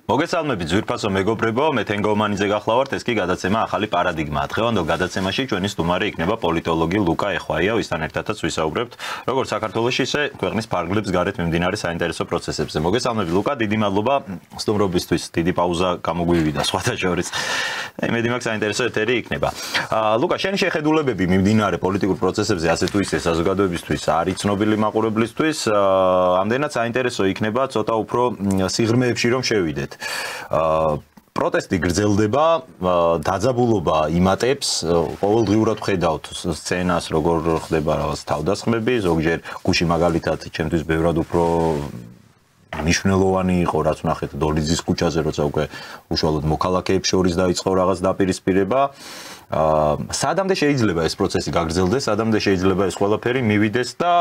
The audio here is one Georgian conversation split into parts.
მოგესალმებით ძვირფასო მეგობრებო, მე თენგომანიძე გახლავართ, ეს კი გადაცემა ახალი პარადიგმაა. დღევანდელ გადაცემაში ჩვენი სტუმარი იქნება პოლიტოლოგი ლუკა ეხვაია, ვისთან ერთადაც ვისაუბრებთ როგორც საქართველოში, ისე ქვეყნის ფარგლებს გარეთ მიმდინარე საინტერესო პროცესებზე. მოგესალმებით ლუკა, დიდი მადლობა სტუმრობისთვის, დიდი პაუზა გამოგვივიდა სხვათა შორის. იმედი მაქვს საინტერესო ეთერი იქნება. ლუკა, შენი შეხედულებები მიმდინარე პოლიტიკურ პროცესებზე, ასე თუ ისე საზოგადოებისთვის, არის ცნობილი მაყურებლისთვის, ამდენად საინტერესო იქნება ცოტა უფრო სიღრმეებში რომ შევიდეთ. პროტესტი გრძელდება, დაძაბულობა იმატებს, ყოველდღიურად ვხედავთ სცენას, როგორ ხდება რაღაც თავდასხმები, ზოგჯერ გუში მაგალითად ჩემთვის ბევრად უფრო მნიშვნელოვანი იყო, რაც ვნახეთ დოლიძის ქუჩაზე, როცა უკვე უშუალოდ მოქალაქეებს შორის დაიწყო რაღაც დაპირისპირება. სადამდე შეიძლება ეს პროცესი გაგრძელდეს, სადამდე შეიძლება ეს ყველაფერი მივიდეს და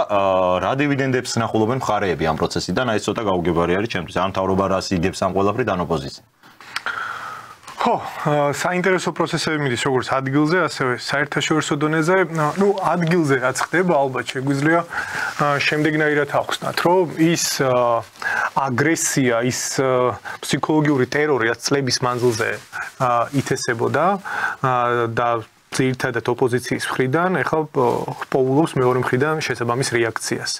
რა დივიდენდებს ნახულობენ მხარეები ამ პროცესიდან, აი ეს ცოტა გაუგებარი არის ჩემთვის. ან მთავრობა რას იგებს ამ ყველაფრით, ან ოპოზიცია. ხო, საინტერესო პროცესები მიდის როგორც ადგილზე, ასევე საერთაშორისო დონეზე. ნუ ადგილზე რაც ხდება, ალბათ შეგვიძლია შემდეგნაირად ავხსნათ, რომ ის აგრესია, ის ფსიქოლოგიური ტერორი, რაც წლების მანძილზე ითესებოდა და ძირითადად ოპოზიციის მხრიდან, ეხლა პოულობს მეორე მხრიდან შესაბამის რეაქციას.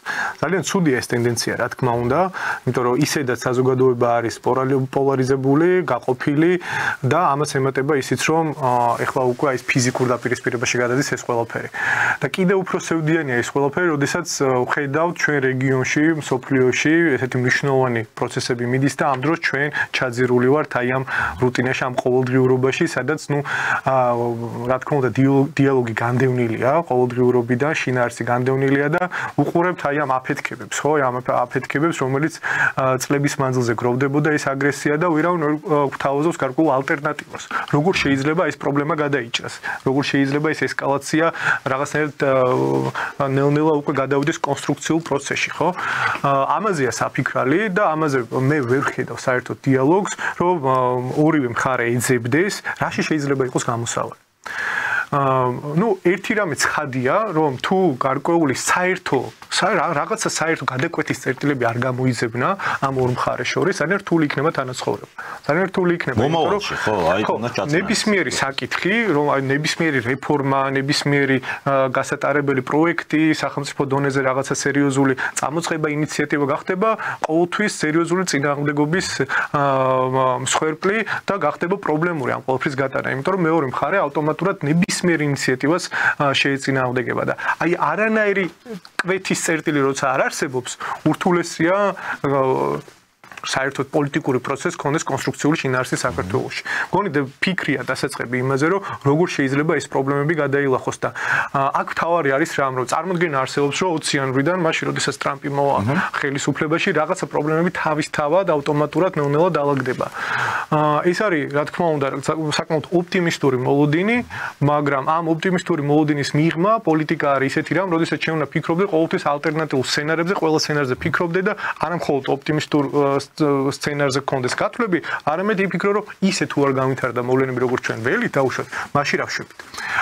ძალიან ცუდია ეს ტენდენცია, რა თქმა უნდა, იმიტომ რომ ისედაც საზოგადოება არის პოლარიზებული, გაყოფილი და ამას ემატება ისიც, რომ ეხლა უკვე ის ფიზიკურ დაპირისპირებაში გადადის ეს ყველაფერი. და კიდევ უფრო სევდიანია ეს ყველაფერი, როდესაც ვხედავთ ჩვენ რეგიონში, მსოფლიოში ესეთი მნიშვნელოვანი პროცესები მიდის და ამ დროს ჩვენ ჩაძირული ვართ აი ამ რუტინაში, ამ ყოველდღიურობაში, სადაც ნუ რა თქმა უნდა დიალოგი განდევნილია, ყოველდღიურობიდან შინაარსი განდევნილია და უყურებთ აი ამ აფეთქებებს, ხო, ამ აფეთქებებს, რომელიც წლების მანძილზე გროვდებოდა ეს აგრესია და ვერავინ გვთავაზობს გარკვეულ ალტერნატივას. როგორ შეიძლება ეს პრობლემა გადაიჭრას? როგორ შეიძლება ეს ესკალაცია რაღაცნაირად ნელ-ნელა უკვე გადავიდეს კონსტრუქციულ პროცესში, ხო? ამაზეა საფიქრალი და ამაზე მე ვერ ვხედავ საერთოდ დიალოგს, რომ ორივე მხარე ეძებდეს, რაში შეიძლება იყოს გამოსავალი. ნუ ერთი რამე ცხადია, რომ თუ გარკვეული რაღაცა საერთო გადაკვეთის წერტილები არ გამოიძებნა ამ ორ მხარეს შორის, ძალიან რთული იქნება თანაცხოვრება. ძალიან რთული იქნება, რომ ნებისმიერი საკითხი, რომ აი ნებისმიერი რეფორმა, ნებისმიერი გასატარებელი პროექტი, სახელმწიფო დონეზე რაღაცა სერიოზული წამოწყება, ინიციატივა გახდება ყოველთვის სერიოზული წინააღმდეგობის მსხვერპლი და გახდება პრობლემური ამ ყველაფრის გატანა, იმიტომ რომ მეორე მხარე ავტომატურად ნებისმიერ ინიციატივას შეეწინააღმდეგება და აი არანაირი კვეთის წერტილი როცა არ არსებობს, ურთულესია საერთოდ პოლიტიკური პროცესი ქონდეს კონსტრუქციული შინაარსი საქართველოში. მგონი ფიქრია დასაწყები იმაზე, რომ როგორ შეიძლება ეს პრობლემები გადაილახოს და აქ თავარი არის რამ, რომ წარმოდგენა არსებობს, რომ 20 იანვრიდან, მაშინ როდესაც ტრამპი მოვა ხელისუფლებაში, რაღაცა პრობლემები თავისთავად ავტომატურად ნელ-ნელა დაალაგდება. ეს არის, რა თქმა უნდა, საკმაოდ ოპტიმისტური მოლოდინი, მაგრამ ამ ოპტიმისტური მოლოდინის მიღმა პოლიტიკა არის ისეთი რამ, როდესაც ჩვენ უნდა ფიქრობდე ყოველთვის ალტერნატიულ სცენარებზე, ყველა სცენარზე ფიქრობდე და არა მხოლოდ ოპტიმისტურ სცენარზე გქონდეს გათვლები, არამედ იფიქრო, რომ ისე თუ არ განვითარდა მოვლენები როგორც ჩვენ ველით დაუშვათ, მაშინ რა ვშვებით.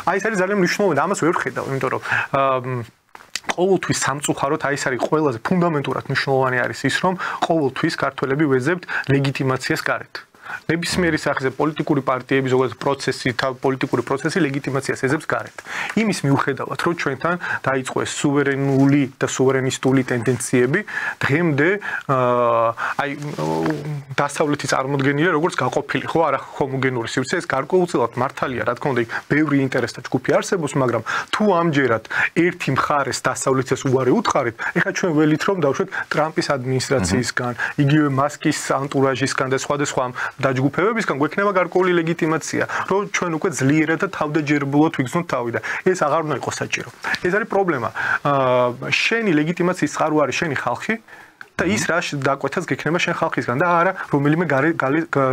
აი ეს არის ძალიან მნიშვნელოვანი, ამას ვერ ვხედავ, იმიტომ რომ ყოველთვის სამწუხაროდ აი ეს არის ყველაზე ფუნდამენტურად მნიშვნელოვანი არის ის, რომ ყოველთვის ქართველები ვეძებთ ლეგიტიმაციას გარეთ. ნებისმიერი სახეზე პოლიტიკური პარტიები, ზოგადად პოლიტიკური პროცესი ლეგიტიმაციას ეძებს გარეთ. იმის მიუხედავად, რომ ჩვენთან დაიწყო ეს სუვერენული და სუვერენისტული ტენდენციები, დღემდე აი დასავლეთი წარმოდგენილია როგორც გაყოფილი, ხო, არა ჰომოგენური სივრცე, ეს გარკვეულწილად მართალია, რა თქმა უნდა, ბევრი ინტერესთა ჯგუფი არსებობს, მაგრამ თუ ამჯერად ერთი მხარეს დასავლეთს უარი უთხარით, ეხლა ჩვენ ველით რომ დავუშვათ ტრამპის ადმინისტრაციისგან, იგივე მასკის ანტურაჟისგან და სხვადასხვა დაჯგუფებებისგან გვექნება გარკვეული ლეგიტიმაცია, რომ ჩვენ უკვე ძლიერად და თავდაჯერებულად ვიგრძნოთ თავი და ეს აღარ უნდა იყოს საჭირო. ეს არის პრობლემა. შენი ლეგიტიმაციის წყარო არის შენი ხალხი და ის რა დაკვეთას გექნება შენ ხალხისგან და არა რომელიმე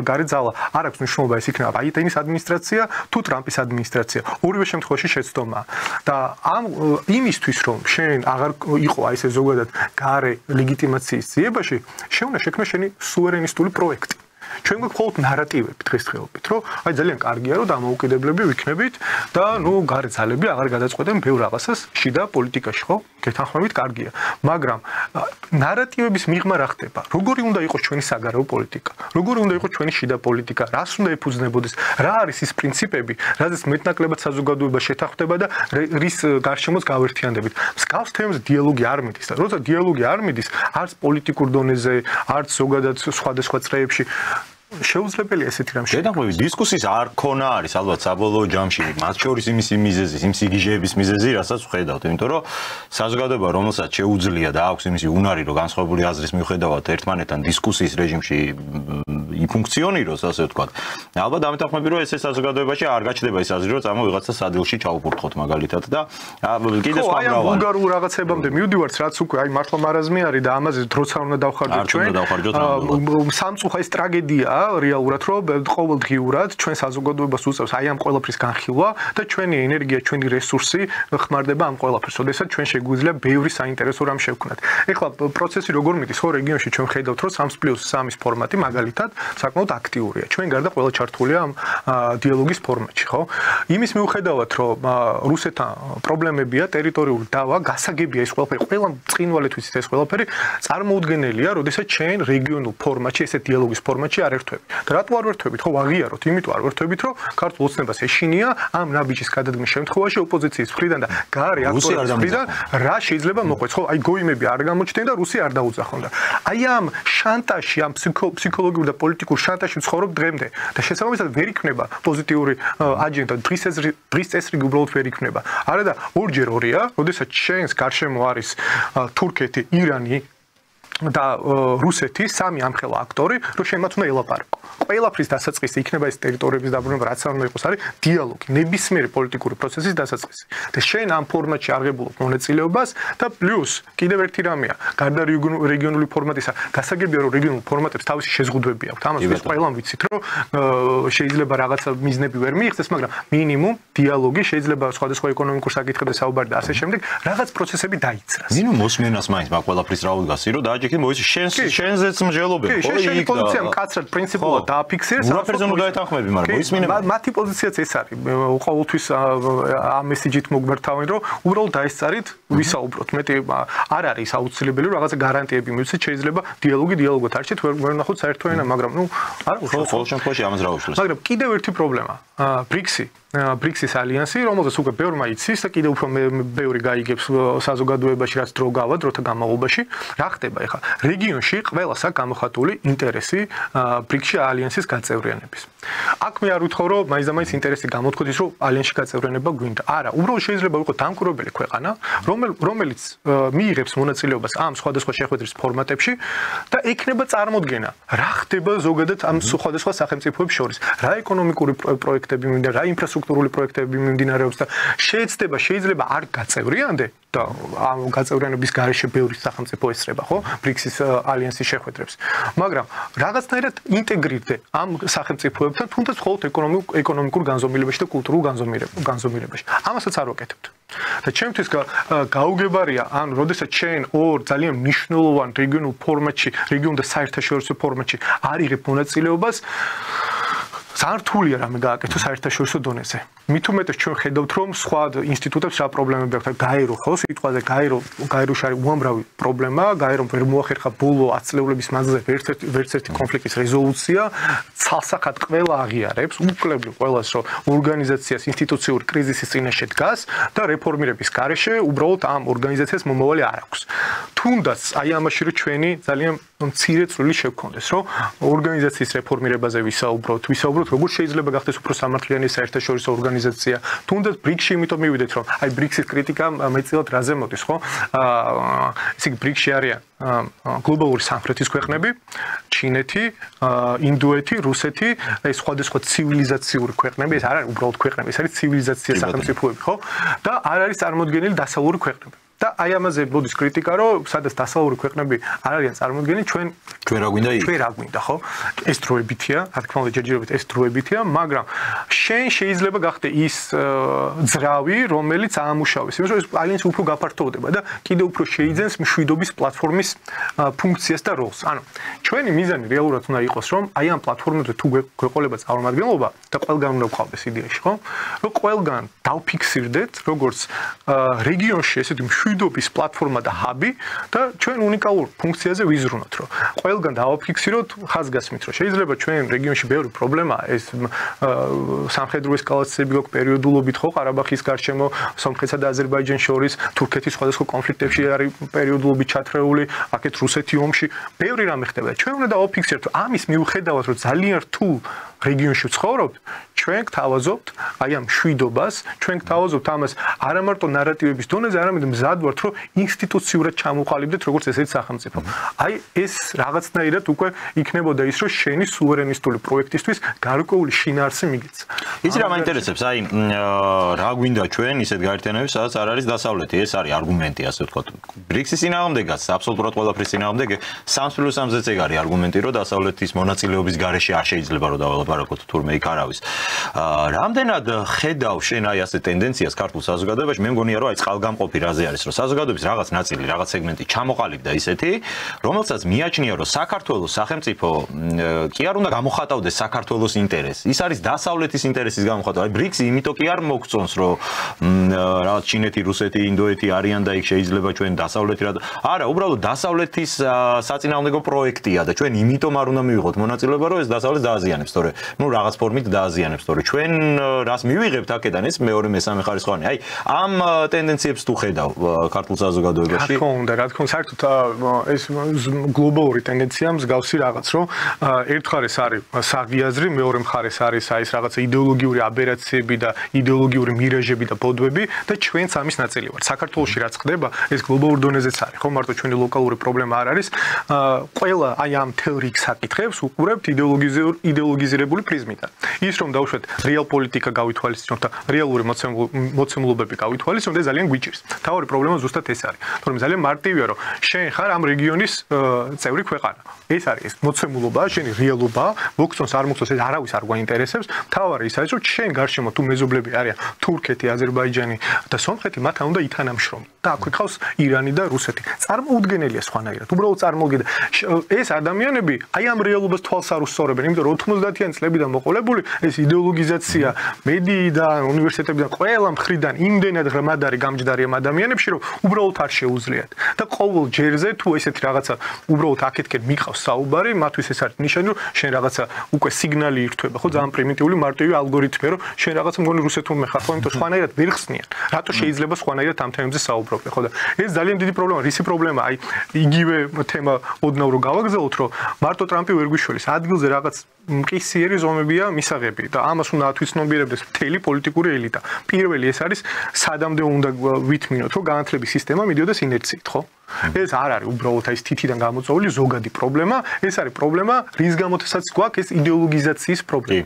გარე ძალა. არ აქვს მნიშვნელობა ეს იქნება ბაიდენის ადმინისტრაცია თუ ტრამპის ადმინისტრაცია. ორივე შემთხვევაში შეცდომაა. და ამ იმისთვის რომ შენ აღარ იყო აი ესე ზოგადად გარე ლეგიტიმაციის ძიებაში, შენ უნდა შექმნას შენი სუვერენისტული პროექტი. ჩვენ გვაქვს მხოლოდ ნარატივები დღესდღეობით, რომ აი ძალიან კარგია, რომ დამოუკიდებლები ვიქნებით და ნუ გარე ძალები აღარ გადაწყვეტენ ბევრ რაღაცას შიდა პოლიტიკაში, ხო? გეთანხმებით კარგია, მაგრამ ნარატივების მიღმა რა ხდება? როგორი უნდა იყოს ჩვენი საგარეო პოლიტიკა? როგორი უნდა იყოს ჩვენი შიდა პოლიტიკა? რას უნდა ეფუძნებოდეს? რა არის ის პრინციპები, რაზეც მეტნაკლებად საზოგადოება შეთანხმდება და რის გარშემოც გავერთიანდებით? მსგავს თემებზე დიალოგი არ მიდის და როცა დიალოგი არ მიდის, არც პოლიტიკურ დონეზე, არც ზოგადად სხვადასხვა წრეებში შეუძლებელია ესეთი რამ შექმნა. შეთანხმების დისკუსიის არ ქონა არის ალბათ საბოლოო ჯამში, მათ შორის იმის მიზეზის, იმ სიგიჟეების მიზეზი, რასაც ვხედავთ, იმიტომ რომ საზოგადოება, რომელსაც შეუძლია და აქვს იმისი უნარი, რომ განსხვავებული აზრის მიუხედავად ერთმანეთთან დისკუსიის რეჟიმში იფუნქციონიროს, ასე ვთქვათ. ალბათ დამეთანხმები, რომ ესე საზოგადოებაში არ გაჩნდება ის აზრი, რომ წამო ვიღაცა სადილში ჩაუყურთხოთ მაგალითად და კიდე სხვა მრავალი. ვულგარულ რაღაცებამდე მივდივართ, რაც უკვე აი მართლა მარაზმი არის და ამაზე დროცა უნდა დავხარჯოთ ჩვენ. სამწუხა ეს ტრაგედია რეალურად რომ ყოველდღიურად ჩვენ საზოგადოებას უწევს აი ამ ყველაფრის განხილვა და ჩვენი ენერგია, ჩვენი რესურსი ხმარდება ამ ყველაფერს. ოდესაც ჩვენ შეგვიძლია ბევრი საინტერესო რამ შევქმნათ. ეხლა პროცესი როგორ მიდის? ხო, რეგიონში ჩვენ ხედავთ, რომ 3+3-ის ფორმატი მაგალითად საკმაოდ აქტიურია. ჩვენ გარდა ყველა ჩართულია ამ დიალოგის ფორმატში, ხო? იმის მიუხედავად, რომ რუსეთთან პრობლემებია, ტერიტორიული დავა, გასაგებია ეს ყველაფერი, ყველა წინვალეთ ვიცით ეს ყველაფერი, წარმოუდგენელია, როდესაც ჩვენ რეგიონულ ფორმატში, ესე დიალოგის ფორმატში არ ერთვებით. და რატო არ ერთვებით? ხო, აღიაროთ, იმიტომ არ ერთვებით, რომ ქართულ ოცნებას ეშინია ამ ნაბიჯის გადადგმის შემთხვევაში ოპოზიციის მხრიდან და გარე აქტორების მხრიდან რა შეიძლება მოყვეს. ხო, აი გოიმები არ გამოჩნდნენ და რუსი არ დაუძახონ და აი ამ შანტაჟში, ამ ფსიქოლოგიურ და პოლიტიკურ შანტაჟში ცხოვრობ დღემდე და შესაბამისად ვერ იქნება პოზიტიური აჯენდა, დღის წესრიგი უბრალოდ ვერ იქნება. არა და ორჯერ ორია, როდესაც ჩვენს გარშემო არის თურქეთი, ირანი და რუსეთი, სამი ამხელა აქტორი, რომ შემათ უნდა ელაპარაკო. ყველაფრის დასაწყისი იქნება ეს ტერიტორიების დაბრუნება, რაც არ უნდა იყოს, არის დიალოგი, ნებისმიერი პოლიტიკური პროცესის დასაწყისი. და შენ ამ ფორმატში აღებულობ მონაწილეობას და პლუს კიდევ ერთი რამეა, გარდა რეგიონული ფორმატისა, გასაგებია რომ რეგიონულ ფორმატებს თავისი შეზღუდვები აქვთ. ამას ეს ყველამ ვიცით, რომ შეიძლება რაღაცა მიზნები ვერ მიიღწეს, მაგრამ მინიმუმ დიალოგი შეიძლება სხვადასხვა ეკონომიკურ საკითხებზე საუბარი და ასე შემდეგ, რაღაც პროცესები დაიცრას. მინიმუმ მოსმენას მაინც მაგ ყველაფრის რა უდგას, რომ დააჯექი მოიცი შენზეც მსჯელობები, ხო, შენი პოზიცია მკაცრად პრინციპულად დააფიქსირეს, რაფერზე უნდა ეთანხმები, მაგრამ მოისმინება. მათი პოზიციაც ეს არის. ყოველთვის ამ მესიჯით მოგვერთავენ, რომ უბრალოდ დაესწარით, ვისაუბროთ. მეტი არ არის აუცილებელი, რომ რაღაცა გარანტიები მივცეთ, შეიძლება დიალოგად არჩეთ, ვერ ვნახოთ საერთო ენა, მაგრამ ნუ არა უშუალოდ. ყოველ შემთხვევაში ამას რა უშლის. მაგრამ კიდევ ერთი პრობლემა, ბრიქსის ალიანსი, რომელზეც უკვე ბევრმა იცის და კიდევ უფრო ბევრი გაიგებს საზოგადოებაში, რაც დრო გავა, დროთა განმავლობაში. რა ხდება ეხლა? რეგიონში ყველას აქვს გამოხატული ინტერესი ბრიქსში ალიანსის გაწევრიანების. აქ მე არ ვითხოვ, რომ მაინც ინტერესი გამოთქვით ის, რომ ალიანსში გაწევრიანება გვინდა. არა, უბრალოდ შეიძლება იყოს დამკვირვებელი ქვეყანა, რომელიც მიიღებს მონაწილეობას ამ სხვადასხვა შეხვედრის ფორმატებში და ექნება წარმოდგენა, რა ხდება ზოგადად ამ სხვადასხვა სახელმწიფოებს შორის. რა ეკონომიკური პროექტები მინდა, რა ინფრასტრუქტურული პროექტები მიმდინარეობს და შეიძლება არ გაწევრიანდე და ამ გაწევრიანების გარეშე ბევრი სახელმწიფო ესწრება, ხო? ბრიქსის ალიანსის შეხვედრებს. მაგრამ რაღაცნაირად ინტეგრირდე ამ სახელმწიფოებთან, თუნდაც მხოლოდ ეკონომიკურ განზომილებაში და კულტურულ განზომილებაში. ამასაც არ ვაკეთებთ. და ჩემთვის გაუგებარია, ანუ როდესაც ჩვენ ორ ძალიან მნიშვნელოვან რეგიონულ ფორმატში, რეგიონ და საერთაშორისო ფორმატში არ იღებ მონაწილეობას, ზართულია რამე გააკეთო საერთაშორისო დონეზე. მით უმეტეს ჩვენ ხედავთ, რომ სხვა ინსტიტუტებს რა პრობლემები აქვს. გაერო ხო, სიტყვაზე გაეროში არის უამრავი პრობლემა, გაერომ ვერ მოახერხა ბოლო 10 წლების მანძილზე ვერც ერთი კონფლიქტის რეზოლუცია, ცალსახად ყველა აღიარებს, უკლებლივ ყველას, რომ ორგანიზაციას ინსტიტუციური კრიზისის წინაშე დგას და რეფორმირების გარეშე უბრალოდ ამ ორგანიზაციას მომავალი არ აქვს. თუნდაც აი ამაში რომ ჩვენი ძალიან მცირე წვლილი შევქონდეს, რომ ორგანიზაციის რეფორმირებაზე ვისაუბროთ, როგორ შეიძლება გახდეს უფრო სამართლიანი საერთაშორისო ორგანიზაცია. თუნდაც ბრიქსში იმიტომ მივიდეთ, რომ აი ბრიქსის კრიტიკა მეტწილად რაზე მოდის, ხო? ესე იგი ბრიქსში არიან გლობალური სამხრეთის ქვეყნები, ჩინეთი, ინდოეთი, რუსეთი, ეს სხვადასხვა ცივილიზაციური ქვეყნები, ეს არ არის უბრალოდ ქვეყნები, ეს არის ცივილიზაცია სახელმწიფოები, ხო? და არ არის წარმოდგენილი დასავლური ქვეყნები. და აი ამაზე მოდის კრიტიკა, რომ სადაც დასავლური ქვეყნები არ არიან წარმოდგენილი, ჩვენ რა გვინდა იქ? ჩვენ რა გვინდა, ხო? ეს დროებითია, რა თქმა უნდა, ჯერჯერობით ეს დროებითია, მაგრამ შენ შეიძლება გახდე ის ძრავი, რომელიც აამუშავებს. იმიტომ რომ ეს ალიანსი უფრო გაფართოვდება და კიდევ უფრო შეიძენს მშვიდობის პლატფორმის ფუნქციას და როლს. ანუ ჩვენი მიზანი რეალურად უნდა იყოს, რომ აი ამ პლატფორმებზე თუ გვეყოლება წარმომადგენლობა და ყველგან უნდა ვყავდეს იდეაში, ხო? რომ ყველგან დავფიქსირდეთ, როგორც რეგიონში ესეთი მშვიდობის პლატფორმა და ჰაბი და ჩვენ უნიკალურ ფუნქციაზე ვიზრუნოთ, რომ ყველგან დავაფიქსიროთ ხაზგასმით, რომ შეიძლება ჩვენ რეგიონში ბევრი პრობლემაა, ეს სამხედრო ესკალაციები გვაქვს პერიოდულობით, ხო, ყარაბაღის გარშემო, სომხეთსა და აზერბაიჯანს შორის, თურქეთის სხვადასხვა კონფლიქტებში არის პერიოდულობით ჩათრეული, აქეთ რუსეთი ომში, ბევრი რამე ხდება. ჩვენ უნდა დავაფიქსიროთ, რომ ამის მიუხედავად, რომ ძალიან რთულ რეგიონში ვცხოვრობთ, ჩვენ გთავაზობთ აი ამ მშვიდობას, ჩვენ გთავაზობთ ამას არა მარტო ნარატივების დონეზე, არამედ მზად ვართ, რომ ინსტიტუციურად ჩამოყალიბდეთ როგორც ესეთი სახელმწიფო. აი ეს რაღაცნაირად უკვე იქნებოდა ის, რომ შენი სუვერენისტული პროექტისთვის გარკვეული შინაარსი მიგეცა. იცი რა მაინტერესებს, აი რა გვინდა ჩვენ ისეთ გაერთიანებები, სადაც არ არის დასავლეთი, ეს არის არგუმენტი, ასე ვთქვათ. ბრიქსის წინააღმდეგაც, აბსოლუტურად ყველაფრის წინააღმდეგ 3+3-ზეც ეგ არის არგუმენტი, რომ დასავლეთის მონაწილეობის გარეშე არ შეიძლება რომ დავალაპარაკოთ თურმე იქ არავის. რამდენად ხედავ შენ აი ასე ტენდენციას ქართულ საზოგადოებაში, მე მგონია რომ აი წყალგამყოფი რაზე არის, რომ საზოგადოების რაღაც ნაწილი, რაღაც სეგმენტი ჩამოყალიბდა ისეთი, რომელსაც მიაჩნია რომ საქართველოს სახელმწიფო კი არ უნდა გამოხატავდეს საქართველოს ინტერესს. ის არის დასავლეთის ინტერესის გამოხატვა. აი ბრიქსი იმიტომ კი არ მოგწონს, რომ რაღაც ჩინეთი, რუსეთი, ინდოეთი არიან და იქ შეიძლება ჩვენ დასავლეთი რა. არა, უბრალოდ დასავლეთის საწინააღმდეგო პროექტია და ჩვენ იმიტომ არ უნდა მივიღოთ მონაწილეობა, რომ ეს დასავლეთს დააზიანებს, თორე ნუ რაღაც ფორმით დააზიანებს, თორე ჩვენ რას მივიღებთ აქედან ეს მეორე მესამე ხარისხოვანი. აი ამ ტენდენციებს თუ ხედავ ქართულ საზოგადოებაში? რა თქმა უნდა, საერთოდ ეს გლობალური ტენდენცია მსგავსი რაღაც, რომ ერთ მხარეს არის საღიაზრი, მეორე მხარეს არის აი ეს რაღაცა იდეოლოგიური აბერაციები და იდეოლოგიური მირაჟები და ბოდვები და ჩვენც ამის ნაწილი ვართ. საქართველოში რაც ხდება, ეს გლობალურ დონეზეც არის, ხო, მარტო ჩვენი ლოკალური პრობლემა არ არის. ყველა აი ამ თელ რიგს აკითხებს, უყურებთ იდეოლოგიზირებული პრიზმიდან. ის რომ დავუშვათ რეალ პოლიტიკა გავითვალისწინოთ და რეალური მოცემულობები გავითვალისწინოთ, ეს ძალიან გვიჭირს. თავი პრობლემა ზუსტად ეს არის. თორემ ძალიან მარტივია, რომ შენ ხარ ამ რეგიონის წევრი ქვეყანა. ეს არის ეს მოცემულობა, შენი რეალობა, მოგწონს არ მოგწონს, ეს არავის არ გვაინტერესებს. თავარი ის არის, რომ შენ გარშემო თუ მეზობლები არიან თურქეთი, აზერბაიჯანი და სომხეთი, მათთან უნდა ითანამშრომლო. და აქვე ყავს ირანი და რუსეთი. წარმოუდგენელია სხვანაირად. უბრალოდ წარმოგიდა. ეს ადამიანები აი ამ რეალობას თვალს არ უსწორებენ, იმიტომ რომ 90-იანი წლებიდან მოყოლებული ეს იდეოლოგიზაცია მედიიდან, უნივერსიტეტებიდან, ყველა მხრიდან იმდენად ღრმად არის გამჯდარი ამ ადამიანებში, რომ უბრალოდ არ შეუძლიათ. და ყოველ ჯერზე თუ ესეთი რაღაცა უბრალოდ აქეთკენ მიყავს საუბარი, მათთვის ეს არის ნიშანი, რომ შენ რაღაცა უკვე სიგნალი ირთვება, ხო, ძალიან პრიმიტიული მარტივი ალგორითმია, რომ შენ რაღაცა მგონი რუსეთურმე ხარ, ხო, იმიტომ სხვანაირად ვერ ხსნიან. რატო შეიძლება სხვანაირად ამ თემებზე საუბრობენ, ხო და ეს ძალიან დიდი პრობლემაა. რისი პრობლემაა? აი იგივე თემა ოდნავ რო გავაგზავნოთ, რომ მარტო ტრამპი ვერ გვიშველის, ადგილზე რაღაც მყისიერი ზომებია მისაღები და ამას უნდა ათვისნობიერებდეს მთელი პოლიტიკური ელიტა. პირველი ეს არის სადამდე უნდა ვითმინოთ, რომ განათლების სისტემა მიდიოდეს ინერციით, ხო? ეს არ არის უბრალოდ ეს თითიდან გამოწვეული ზოგადი პრობლემა, ეს არის პრობლემა, რის გამოთესაც გვაქვს ეს იდეოლოგიზაციის პრობლემა.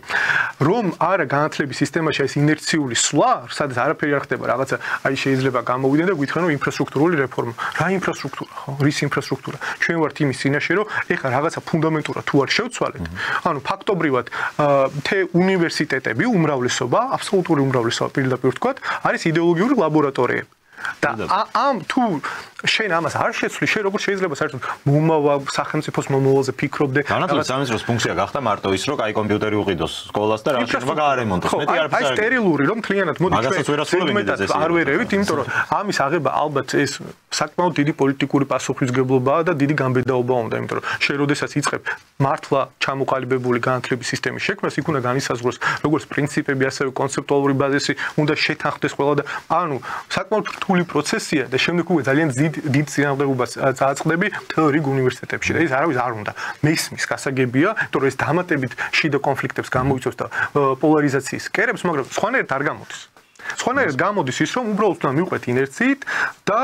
რომ არა განათლების სისტემაში ეს ინერციული სვლა, სადაც არაფერი არ ხდება, რაღაცა აი შეიძლება გამოვიდნენ და გითხრან რომ ინფრასტრუქტურული რეფორმა. რა ინფრასტრუქტურა, ხო? რის ინფრასტრუქტურა? ჩვენ ვართ იმის წინაშე, რომ ეხლა რაღაცა ფუნდამენტურად თუ არ შევცვალეთ, ანუ ფაქტობრივად უნივერსიტეტები, უმრავლესობა, აბსოლუტური უმრავლესობა პირდაპირ ვთქვათ, არის იდეოლოგიური ლაბორატორიები. და ამ თუ შენ ამას არ შეცვლი, შენ როგორ შეიძლება საერთოდ მომავალ სახელმწიფოს მომავალზე ფიქრობდე? განათლების სამინისტროს ფუნქცია გახდა მარტო ის, რომ აი კომპიუტერი უყიდოს სკოლას და რა შეიძლება გაარემონტოს. მეტი არაფერს არ. აი სტერილური რომ მთლიანად მოდი ჩვენ არ ვერევით, იმიტომ რომ ამის აღება ალბათ ეს საკმაოდ დიდი პოლიტიკური პასუხისმგებლობაა და დიდი გამბედაობა უნდა, იმიტომ რომ შენ როდესაც იწყებ მართლა ჩამოყალიბებული განათლების სისტემის შექმნას, იქ უნდა განისაზღვროს როგორც პრინციპები, ასევე კონცეპტუალური ბაზისი, უნდა შეთანხმდეს ყველა და ანუ საკმაოდ რთული პროცესია და შემდეგ უკვე ძალიან დიდ წინააღმდეგობას წააწყდები მთელ რიგ უნივერსიტეტებში და ეს არავის არ უნდა. მესმის გასაგებია, იმიტომ რომ ეს დამატებით შიდა კონფლიქტებს გამოიწვევს და პოლარიზაციის კერებს, მაგრამ სხვანაირად არ გამოდის. სხვანაირად გამოდის ის, რომ უბრალოდ უნდა მივყვეთ ინერციით და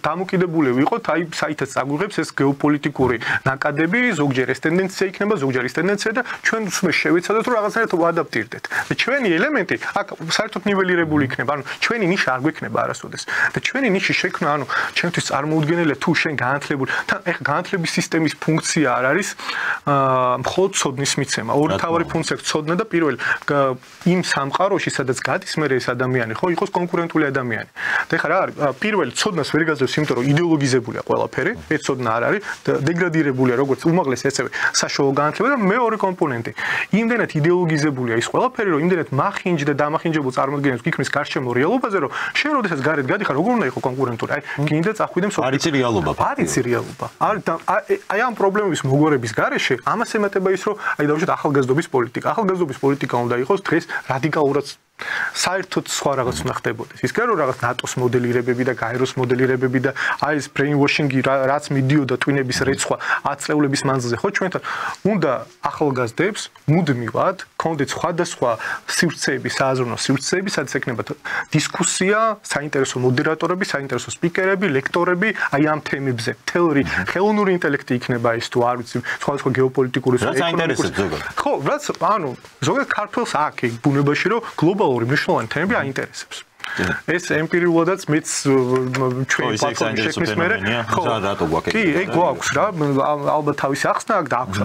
დამოკიდებული ვიყოთ აი საითაც წაგვიღებს ეს გეოპოლიტიკური ნაკადები, ზოგჯერ ეს ტენდენცია იქნება, ზოგჯერ ის ტენდენცია და ჩვენ უცბე შევეცადოთ რომ რაღაცნაირად ვადაპტირდეთ. და ჩვენი ელემენტი აქ საერთოდ ნიველირებული იქნება, ანუ ჩვენი ნიშა არ გვექნება არასოდეს. და ჩვენი ნიში შექმნა, ანუ ჩვენთვის წარმოუდგენელია თუ შენ განათლებული, თან ეხა განათლების სისტემის ფუნქცია არ არის მხოლოდ ცოდნის მიცემა. ორი მთავარი ფუნქცია ცოდნა და პირველი იმ სამყაროში, სადაც გადის მე ეს ადამიანი, ხო, იყოს კონკურენტული ადამიანი. და ეხლა რა არის? პირველი ცოდნას ვერ გაძლევს, იმიტომ რომ იდეოლოგიზებულია ყველაფერი, ეს ცოდნა არ არის, დეგრადირებულია როგორც უმაღლესი ესევე საშუალო განათლება და მეორე კომპონენტი. იმდენად იდეოლოგიზებულია ის ყველაფერი, რომ იმდენად მახინჯ და დამახინჯებულ წარმოადგენს გიქმნის გარშემო რეალობაზე, რომ შენ როდესაც გარეთ გადიხარ, როგორ უნდა იყო კონკურენტული? აი, გინდა წახვიდე მსოფლიო. არიცი რეალობა. არიცი რეალობა. აი ამ პრობლემების მოგორების გარეშე ამას ემატება ის, რომ აი დავუშვათ ახალგაზრდობის პოლიტიკა. ახალგაზრდობის პოლიტიკა უნდა იყოს დღეს რადიკალურად საერთოდ სხვა რაღაც უნდა ხდებოდეს. ის კი არა რომ რაღაც ნატოს მოდელირებები და გაეროს მოდელირებები და აი ეს brainwashing-ი რაც მიდიოდა twin-ების რეცხვა 10 წლების მანძილზე, ხო ჩვენთან უნდა ახალგაზრდებს მუდმივად კონდეთ სხვადასხვა სივრცეები, სააზროვნო სივრცეები, სადაც ექნება დისკუსია, საინტერესო მოდერატორები, საინტერესო სპიკერები, ლექტორები, აი ამ თემებზე. თეორია, ხელოვნური ინტელექტი იქნება ის თუ არ ვიცი, სხვადასხვა გეოპოლიტიკური ეკონომიკური. ხო, რაც ანუ ზოგადად ქართულს აქვს ბუნებაში რომ გლობალური მნიშვნელოვანი თემები აინტერესებს. ეს ემპირიულადაც მეც ჩვენი პლატფორმის შექმნის მერე ხო რატო გვაქვს კი ეგ გვაქვს რა ალბათ თავისი ახსნა აქვს და აქვს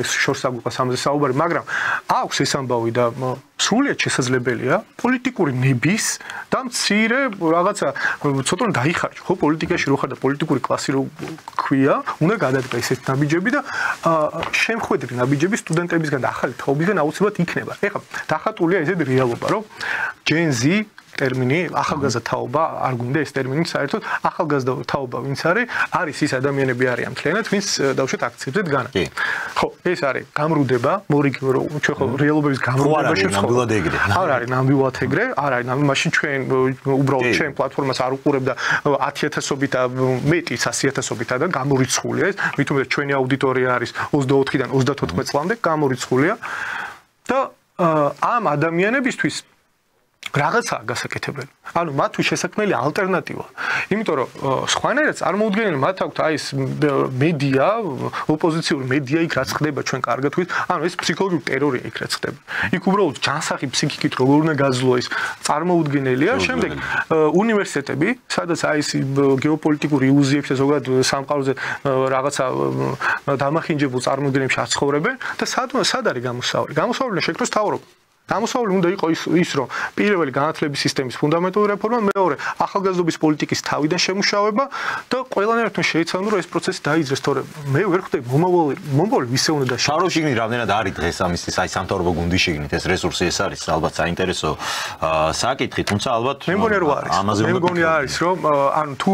ეს შორს აგვიყვას ამაზე საუბარი მაგრამ აქვს ეს ამბავი და სრულიად შესაძლებელია პოლიტიკური ნების და მცირე რაღაცა ცოტა დაიხარჯო ხო პოლიტიკაში რო ხარ და პოლიტიკური კლასი რო ქვია უნდა გადადგა ესეთ ნაბიჯები და შემხვედრი ნაბიჯები სტუდენტებისგან და ახალი თაობისგან აუცილებლად იქნება ეხლა დახატულია ესეთ რეალობა რომ Gen Z ტერმინი ახალგაზრდა თაობა არ გვინდა ეს ტერმინი საერთოდ ახალგაზრდა თაობა ვინც არის ის ადამიანები არიან მთლიანად ვინც დავუშვათ აქციებზე დგანან ხო ეს არის გამრუდება მორიგი რომ ჩვენ ხო რეალობების გამრუდებაში ნამდვილად ეგრე არ არის ნამდვილად ეგრე არ არის მაშინ ჩვენ უბრალოდ ჩვენ პლატფორმას არ უყურებ და 10000-ობით და მეტი 100000-ობით და გამორიცხულია ეს მithumetes ჩვენი აუდიტორია არის 24-დან 34 წლამდე გამორიცხულია და ამ ადამიანებისთვის რაღაცაა გასაკეთებელი. ანუ მათთვის შესაქმნელი ალტერნატივა. იმიტომ რომ სხვანაირად წარმოუდგენელი მათ აქვთ აი ეს მედია, ოპოზიციური მედია იქ რაც ხდება ჩვენ კარგად ვიცით. ანუ ეს ფსიქოლოგიური ტერორია იქ რაც ხდება. იქ უბრალოდ ჯანსაღი ფსიქიკით როგორ უნდა გაძლო ეს წარმოუდგენელია. შემდეგ უნივერსიტეტები, სადაც აი ეს გეოპოლიტიკური ილუზიებს და ზოგადად სამყაროზე რაღაცა დამახინჯებულ წარმოდგენებში აცხოვრებენ და სად არის გამოსავალი? გამოსავალი შექმნოს თავრობა. გამოსავალი უნდა იყოს ის რომ პირველი განათლების სისტემის ფუნდამენტური რეფორმა, მეორე ახალგაზრდობის პოლიტიკის თავიდან შემუშავება და ყველანაირად შეიცავენ რომ ეს პროცესი დაიძრეს, თორემ მე ვერ ხვდები მომავალი ვისე უნდა და შარო შიგნით რამდენად არის დღეს ამის აი სამთავრობო გუნდის შიგნით ეს რესურსი ეს არის ალბათ საინტერესო საკითხი, თუმცა ალბათ მე მგონია რომ არის. მე მგონია არის რომ ანუ თუ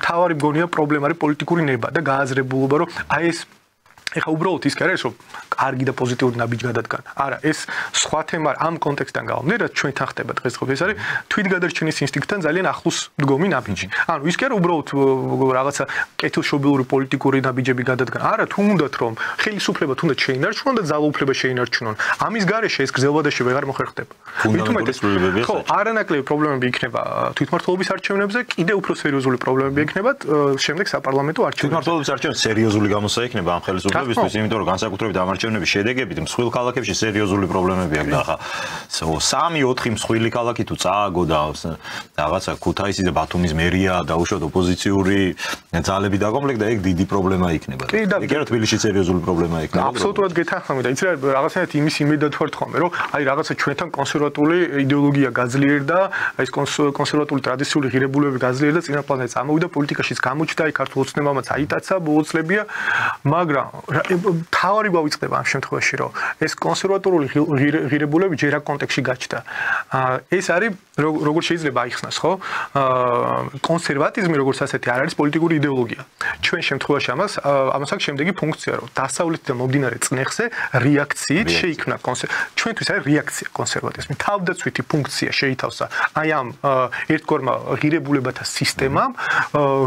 თავარი მგონია პრობლემა არის პოლიტიკური ნება და გააზრებულობა რომ აი ეს ეხა უბრალოდ ის კი არის რომ კარგი და პოზიტიური ნაბიჯი გადადგან. არა, ეს სხვა თემა ამ კონტექსტიდან გამომდინარე, რაც ჩვენთან ხდება დღესდღეობით, ეს არის თვითგადარჩენის ინსტინქტთან ძალიან ახლოს მდგომი ნაბიჯი. ანუ ის კი არა უბრალოდ რაღაცა კეთილშობილური პოლიტიკური ნაბიჯები გადადგან. არა, თუ უნდათ რომ ხელისუფლება თუნდაც შეინარჩუნონ და ძალაუფლება შეინარჩუნონ. ამის გარეშე ეს გრძელვადაში ვეღარ მოხერხდება. მithumetes ხო, არანაკლები პრობლემები იქნება თვითმმართველობის არჩევნებზე, კიდევ უფრო სერიოზული პრობლემები იქნება შემდეგ საპარლამენტო არჩევნებზე. თვითმმართველობის არჩევნები სერიოზული გამოსა იქნება ამ ხელისუფლებისთვის, იმიტომ რომ განსაკუთრებით ამ არჩევნების შედეგებით მსხვილ ქალაქებში სერიოზული პრობლემები აქვს და ახლა 3-4 მსხვილი ქალაქი თუ წააგო და რაღაცა ქუთაისი და ბათუმის მერია დაუშვათ ოპოზიციური ძალები დაკომპლექტდა, ეგ დიდი პრობლემა იქნება. ეგ რა თბილისში სერიოზული პრობლემა იქნება. აბსოლუტურად გეთანხმები და იცი რა რაღაცნაირად იმის იმედად ვარ თქმა რომ აი რაღაცა ჩვენთან კონსერვატული იდეოლოგია გაძლიერდა, აი ეს კონსერვატული ტრადიციული ღირებულებები გაძლიერდა, წინა პლანზე წამოვიდა, პოლიტიკაშიც გამოჩნდა, აი ქართულ ოცნებამაც აიტაცა ბოლოცლებია, მაგრამ თავარი გვაუწყდება ამ შემთხვევაში რომ ეს კონსერვატორული ღირებულები ჯერ აქ კონტექსტში გაჩნდა. ეს არის როგორ შეიძლება აიხსნას ხო? კონსერვატიზმი როგორც ასეთი არ არის პოლიტიკური იდეოლოგია. ჩვენ შემთხვევაში ამას აქვს შემდეგი ფუნქცია რომ დასავლეთიდან მომდინარე წნეხზე რეაქციით შეიქმნა ჩვენთვის არის რეაქცია კონსერვატიზმი. თავდაცვითი ფუნქცია შეითავსა აი ამ ერთგვარმა ღირებულებათა სისტემამ,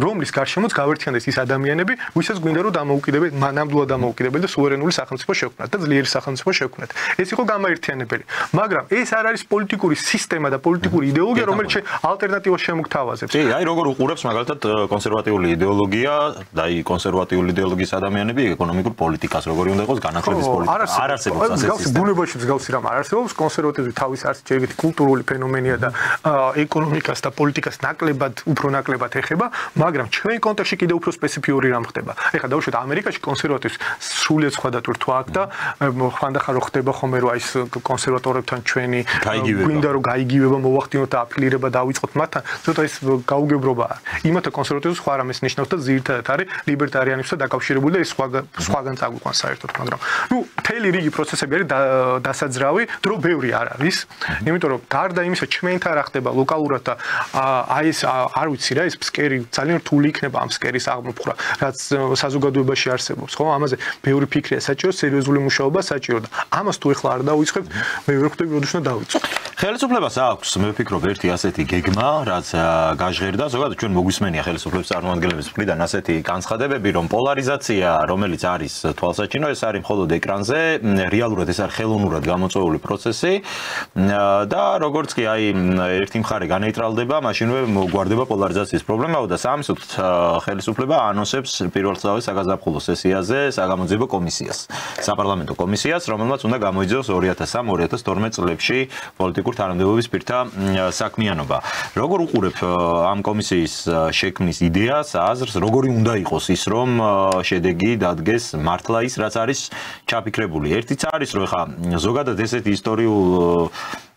რომლის გარშემოც გავერთიანდეს ის ადამიანები, ვისაც გვინდა რომ დამოუკიდებლად ნამდვილად დამოუკიდებელი და სუვერენული სახელმწიფო შევქმნათ და ძლიერი სახელმწიფო შევქმნათ. ეს იყო გამაერთიანებელი. მაგრამ ეს არ არის პოლიტიკური სისტემა და პოლიტიკური იდეოლოგია, რომელიც ალტერნატივას შემოგთავაზებს. კი, აი როგორ უყურებს მაგალითად კონსერვატიული იდეოლოგია და აი კონსერვატიული იდეოლოგიის ადამიანები ეკონომიკურ პოლიტიკას, როგორი უნდა იყოს განათლების პოლიტიკა. არ არსებობს ასეთი სისტემა. ბუნებაში მსგავსი რამ არ არსებობს. კონსერვატიზმი თავის არც ჯერგეთი კულტურული ფენომენია და ეკონომიკას და პოლიტიკას უფრო ნაკლებად ეხება, მაგრამ ჩვენ კონტექსტში კიდევ უფრო სპეციფიური რამ ხდება. ეხლა დავუშვათ ამერიკაში კონსერვატიზმს სრულიად სხვადასხვა თვა აქვს და ხანდახან რო ხდება ხოლმე რომ აი ეს კონსერვატორებთან ჩვენი გვინდა რომ გაიგივება მოვახდინოთ და აპილირება დავიწყოთ მათთან, ცოტა ეს გაუგებრობაა. იმათა კონსერვატიზმს სხვა რამეს ნიშნავს და ძირითადად არის ლიბერტარიანებსა დაკავშირებული და ეს სხვაგან წაგვიყვანს საერთოდ, მაგრამ მთელი რიგი პროცესები არის დასაძრავი, დრო ბევრი არ არის. იმიტომ რომ გარდა იმისა, ჩვენთან რა ხდება ლოკალურად და აი ეს არ ვიცი რა, ეს ფსკერი ძალიან რთული იქნება ამ ფსკერის აღმოფხვრა, რაც საზოგადოებაში არსებობს, ხო? ამაზე ბევრი ფიქრია საჭირო, სერიოზული მუშაობა საჭირო და ამას თუ ეხლა არ დავიწყებ, მე ვერ ხვდები როდის უნდა დავიწყო. ხელისუფლებას აქვს, მე ვფიქრობ, ერთი ასეთი გეგმა, რაც გაჟღერდა, ზოგადად ჩვენ მოგვისმენია ხელისუფლების წარმომადგენლების მხრიდან ასეთი განცხადებები, რომ პოლარიზაცია, რომელიც არის თვალსაჩინო, ეს არის მხოლოდ ეკრანზე, რეალურად ეს არის ხელოვნურად გამოწვეული პროცესი და როგორც კი აი ერთი მხარე განეიტრალდება, მაშინვე მოგვარდება პოლარიზაციის პრობლემა და სამისოთ ხელისუფლება ანონსებს პირველსავე საგაზაფხულო სესიაზე საგამოძიებო კომისიას, საპარლამენტო კომისიას, რომელმაც უნდა გამოიძიოს 2003-2012 წლებში პოლიტიკურ თანამდებობის პირთა საქმიანობა. როგორ უყურებ ამ კომისიის შექმნის იდეას, აზრს, როგორი უნდა იყოს ის, რომ შედეგი დადგეს მართლა ის, რაც არის ჩაფიქრებული. ერთიც არის, რომ ხა ზოგადად ესეთი ისტორიულ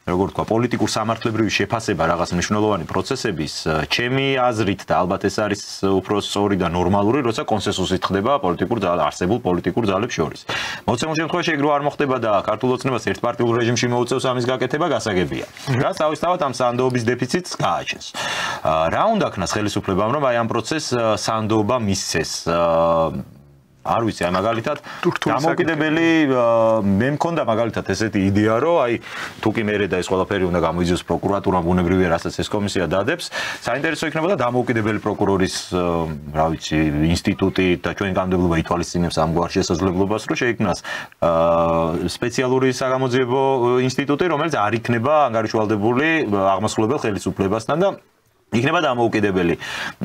როგორ თქვა, პოლიტიკურ სამართლებრივი შეფასება რაღაც მნიშვნელოვანი პროცესების, ჩემი აზრით და ალბათ ეს არის უფრო სწორი და ნორმალური, როცა კონსენსუსით ხდება არსებულ პოლიტიკურ ძალებს შორის. მოცემულ შემთხვევაში ეგ რო არ მოხდება და ქართულ ოცნებას ერთპარტიულ რეჟიმში მოუწევს ამის გაკეთება, გასაგებია. რაც თავისთავად ამ სანდოობის დეფიციტს გააჩენს. რა უნდა ქნას ხელისუფლებამ, რომ აი ამ პროცესს სანდოობა მისცეს? არ ვიცი, აი მაგალითად დამოუკიდებელი მე მქონდა მაგალითად ესეთი იდეა, რომ აი თუ კი მერე და ეს ყველაფერი უნდა გამოიძიოს პროკურატურამ, ბუნებრივია, რასაც ეს კომისია დადებს, საინტერესო იქნებოდა დამოუკიდებელი პროკურორის, რა ვიცი, ინსტიტუტი და ჩვენი კანონმდებლობა ითვალისწინებს ამგვარ შესაძლებლობას, რომ შეიქმნას სპეციალური საგამოძიებო ინსტიტუტი, რომელიც არ იქნება ანგარიშვალდებული აღმასრულებელ ხელისუფლებასთან და იქნება დამოუკიდებელი.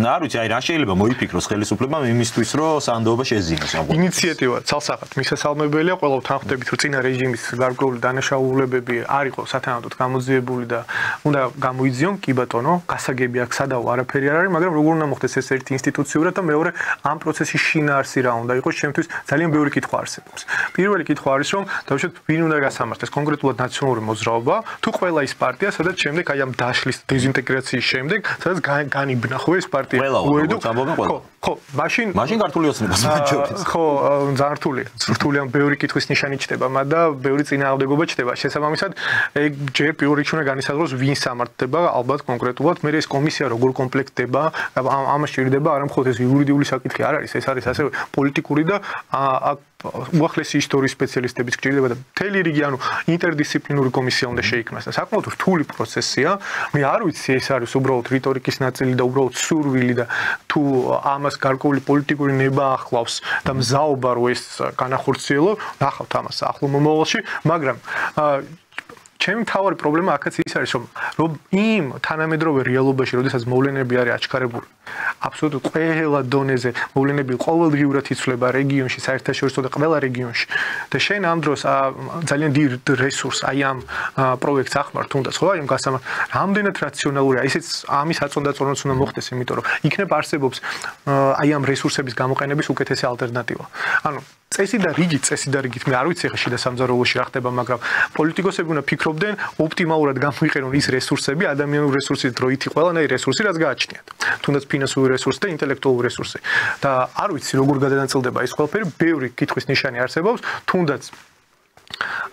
არ ვიცი, აი რა შეიძლება მოიფიქროს ხელისუფლებამ იმისთვის, რომ სანდოობა შეზიანოს. ინიციატივა ცალსახად მისასალმებელია, ყველა თანხმდებით, რომ წინა რეჟიმის გარკვეული დანაშაულებები არ იყო სათანადოდ გამოძიებული და უნდა გამოიძიონ, კი ბატონო, გასაგები აქვს სადაო, არაფერი არ არის, მაგრამ როგორ უნდა მოხდეს ეს ერთი ინსტიტუციურად და მეორე ამ პროცესის შინაარსი რა უნდა იყოს, ჩემთვის ძალიან ბევრი კითხვა არსებობს. პირველი კითხვა არის, რომ დავუშვათ, ვინ უნდა გასამართლოს კონკრეტულად ნაციონალური მოძრაობა, თუ ყველა ის პარტია, სადაც შემდეგ აი ამ დაშლის დეზინტეგრაციის შემდეგ სადაც განიბნა ხო ეს პარტია. ხო, მაშინ ქართული ოცნებას მაჩვენებს. ხო, ძალიან რთულია ბევრი კითხვის ნიშანი ჩდება, მაგრამ და ბევრი წინააღმდეგობა ჩდება. შესაბამისად, ეგ ჯერ პირველ რიგში უნდა განისაზღვროს ვინ სამართლდება, ალბათ კონკრეტულად, მე ეს კომისია როგორ კომპლექტდება, ამას ჭირდება არა მხოლოდ ეს იურიდიული საკითხი არ არის, ეს არის ასევე პოლიტიკური და უახლესი ისტორიის სპეციალისტებიც გჭირდება და მთელი რიგი ანუ ინტერდისციპლინური კომისია უნდა შეიქმნას და საკმაოდ რთული პროცესია. მე არ ვიცი ეს არის უბრალოდ რიტორიკის ნაწილი და უბრალოდ სურვილი და თუ ამას გარკვეული პოლიტიკური ნება ახლავს და მზაობა რომ ეს განახორციელო, ნახავთ ამას ახლო მომავალში, მაგრამ ჩემი მთავარი პრობლემა აქაც ის არის, რომ იმ თანამედროვე რეალობაში, როდესაც მოვლენები არის აჩქარებული, აბსოლუტურად ყველა დონეზე მოვლენები ყოველდღიურად იცვლება რეგიონში, საერთაშორისო და ყველა რეგიონში. და შენ ამ დროს ძალიან დიდ რესურსს აი ამ პროექტს ახმარ, თუნდაც ხო, აი ამ რამდენად რაციონალურია, ისიც ამის აწონდაწონოც უნდა მოხდეს, იმიტომ რომ იქნებ არსებობს აი ამ რესურსების გამოყენების უკეთესი ალტერნატივა. ანუ წესი და რიგით მე არ ვიცი ხა შიდა სამზარეულოში რა ხდება, მაგრამ პოლიტიკოსები უნდა ფიქრობდნენ ოპტიმალურად გამოიყენონ ის რესურსები, ადამიანური რესურსის დროითი ყველანაირი რესურსი, რაც გააჩნიათ. თუნდაც ფინანსური რესურსი და ინტელექტუალური რესურსი. და არ ვიცი როგორ გადანაწილდება ეს ყველაფერი, ბევრი კითხვის ნიშანი არსებობს, თუნდაც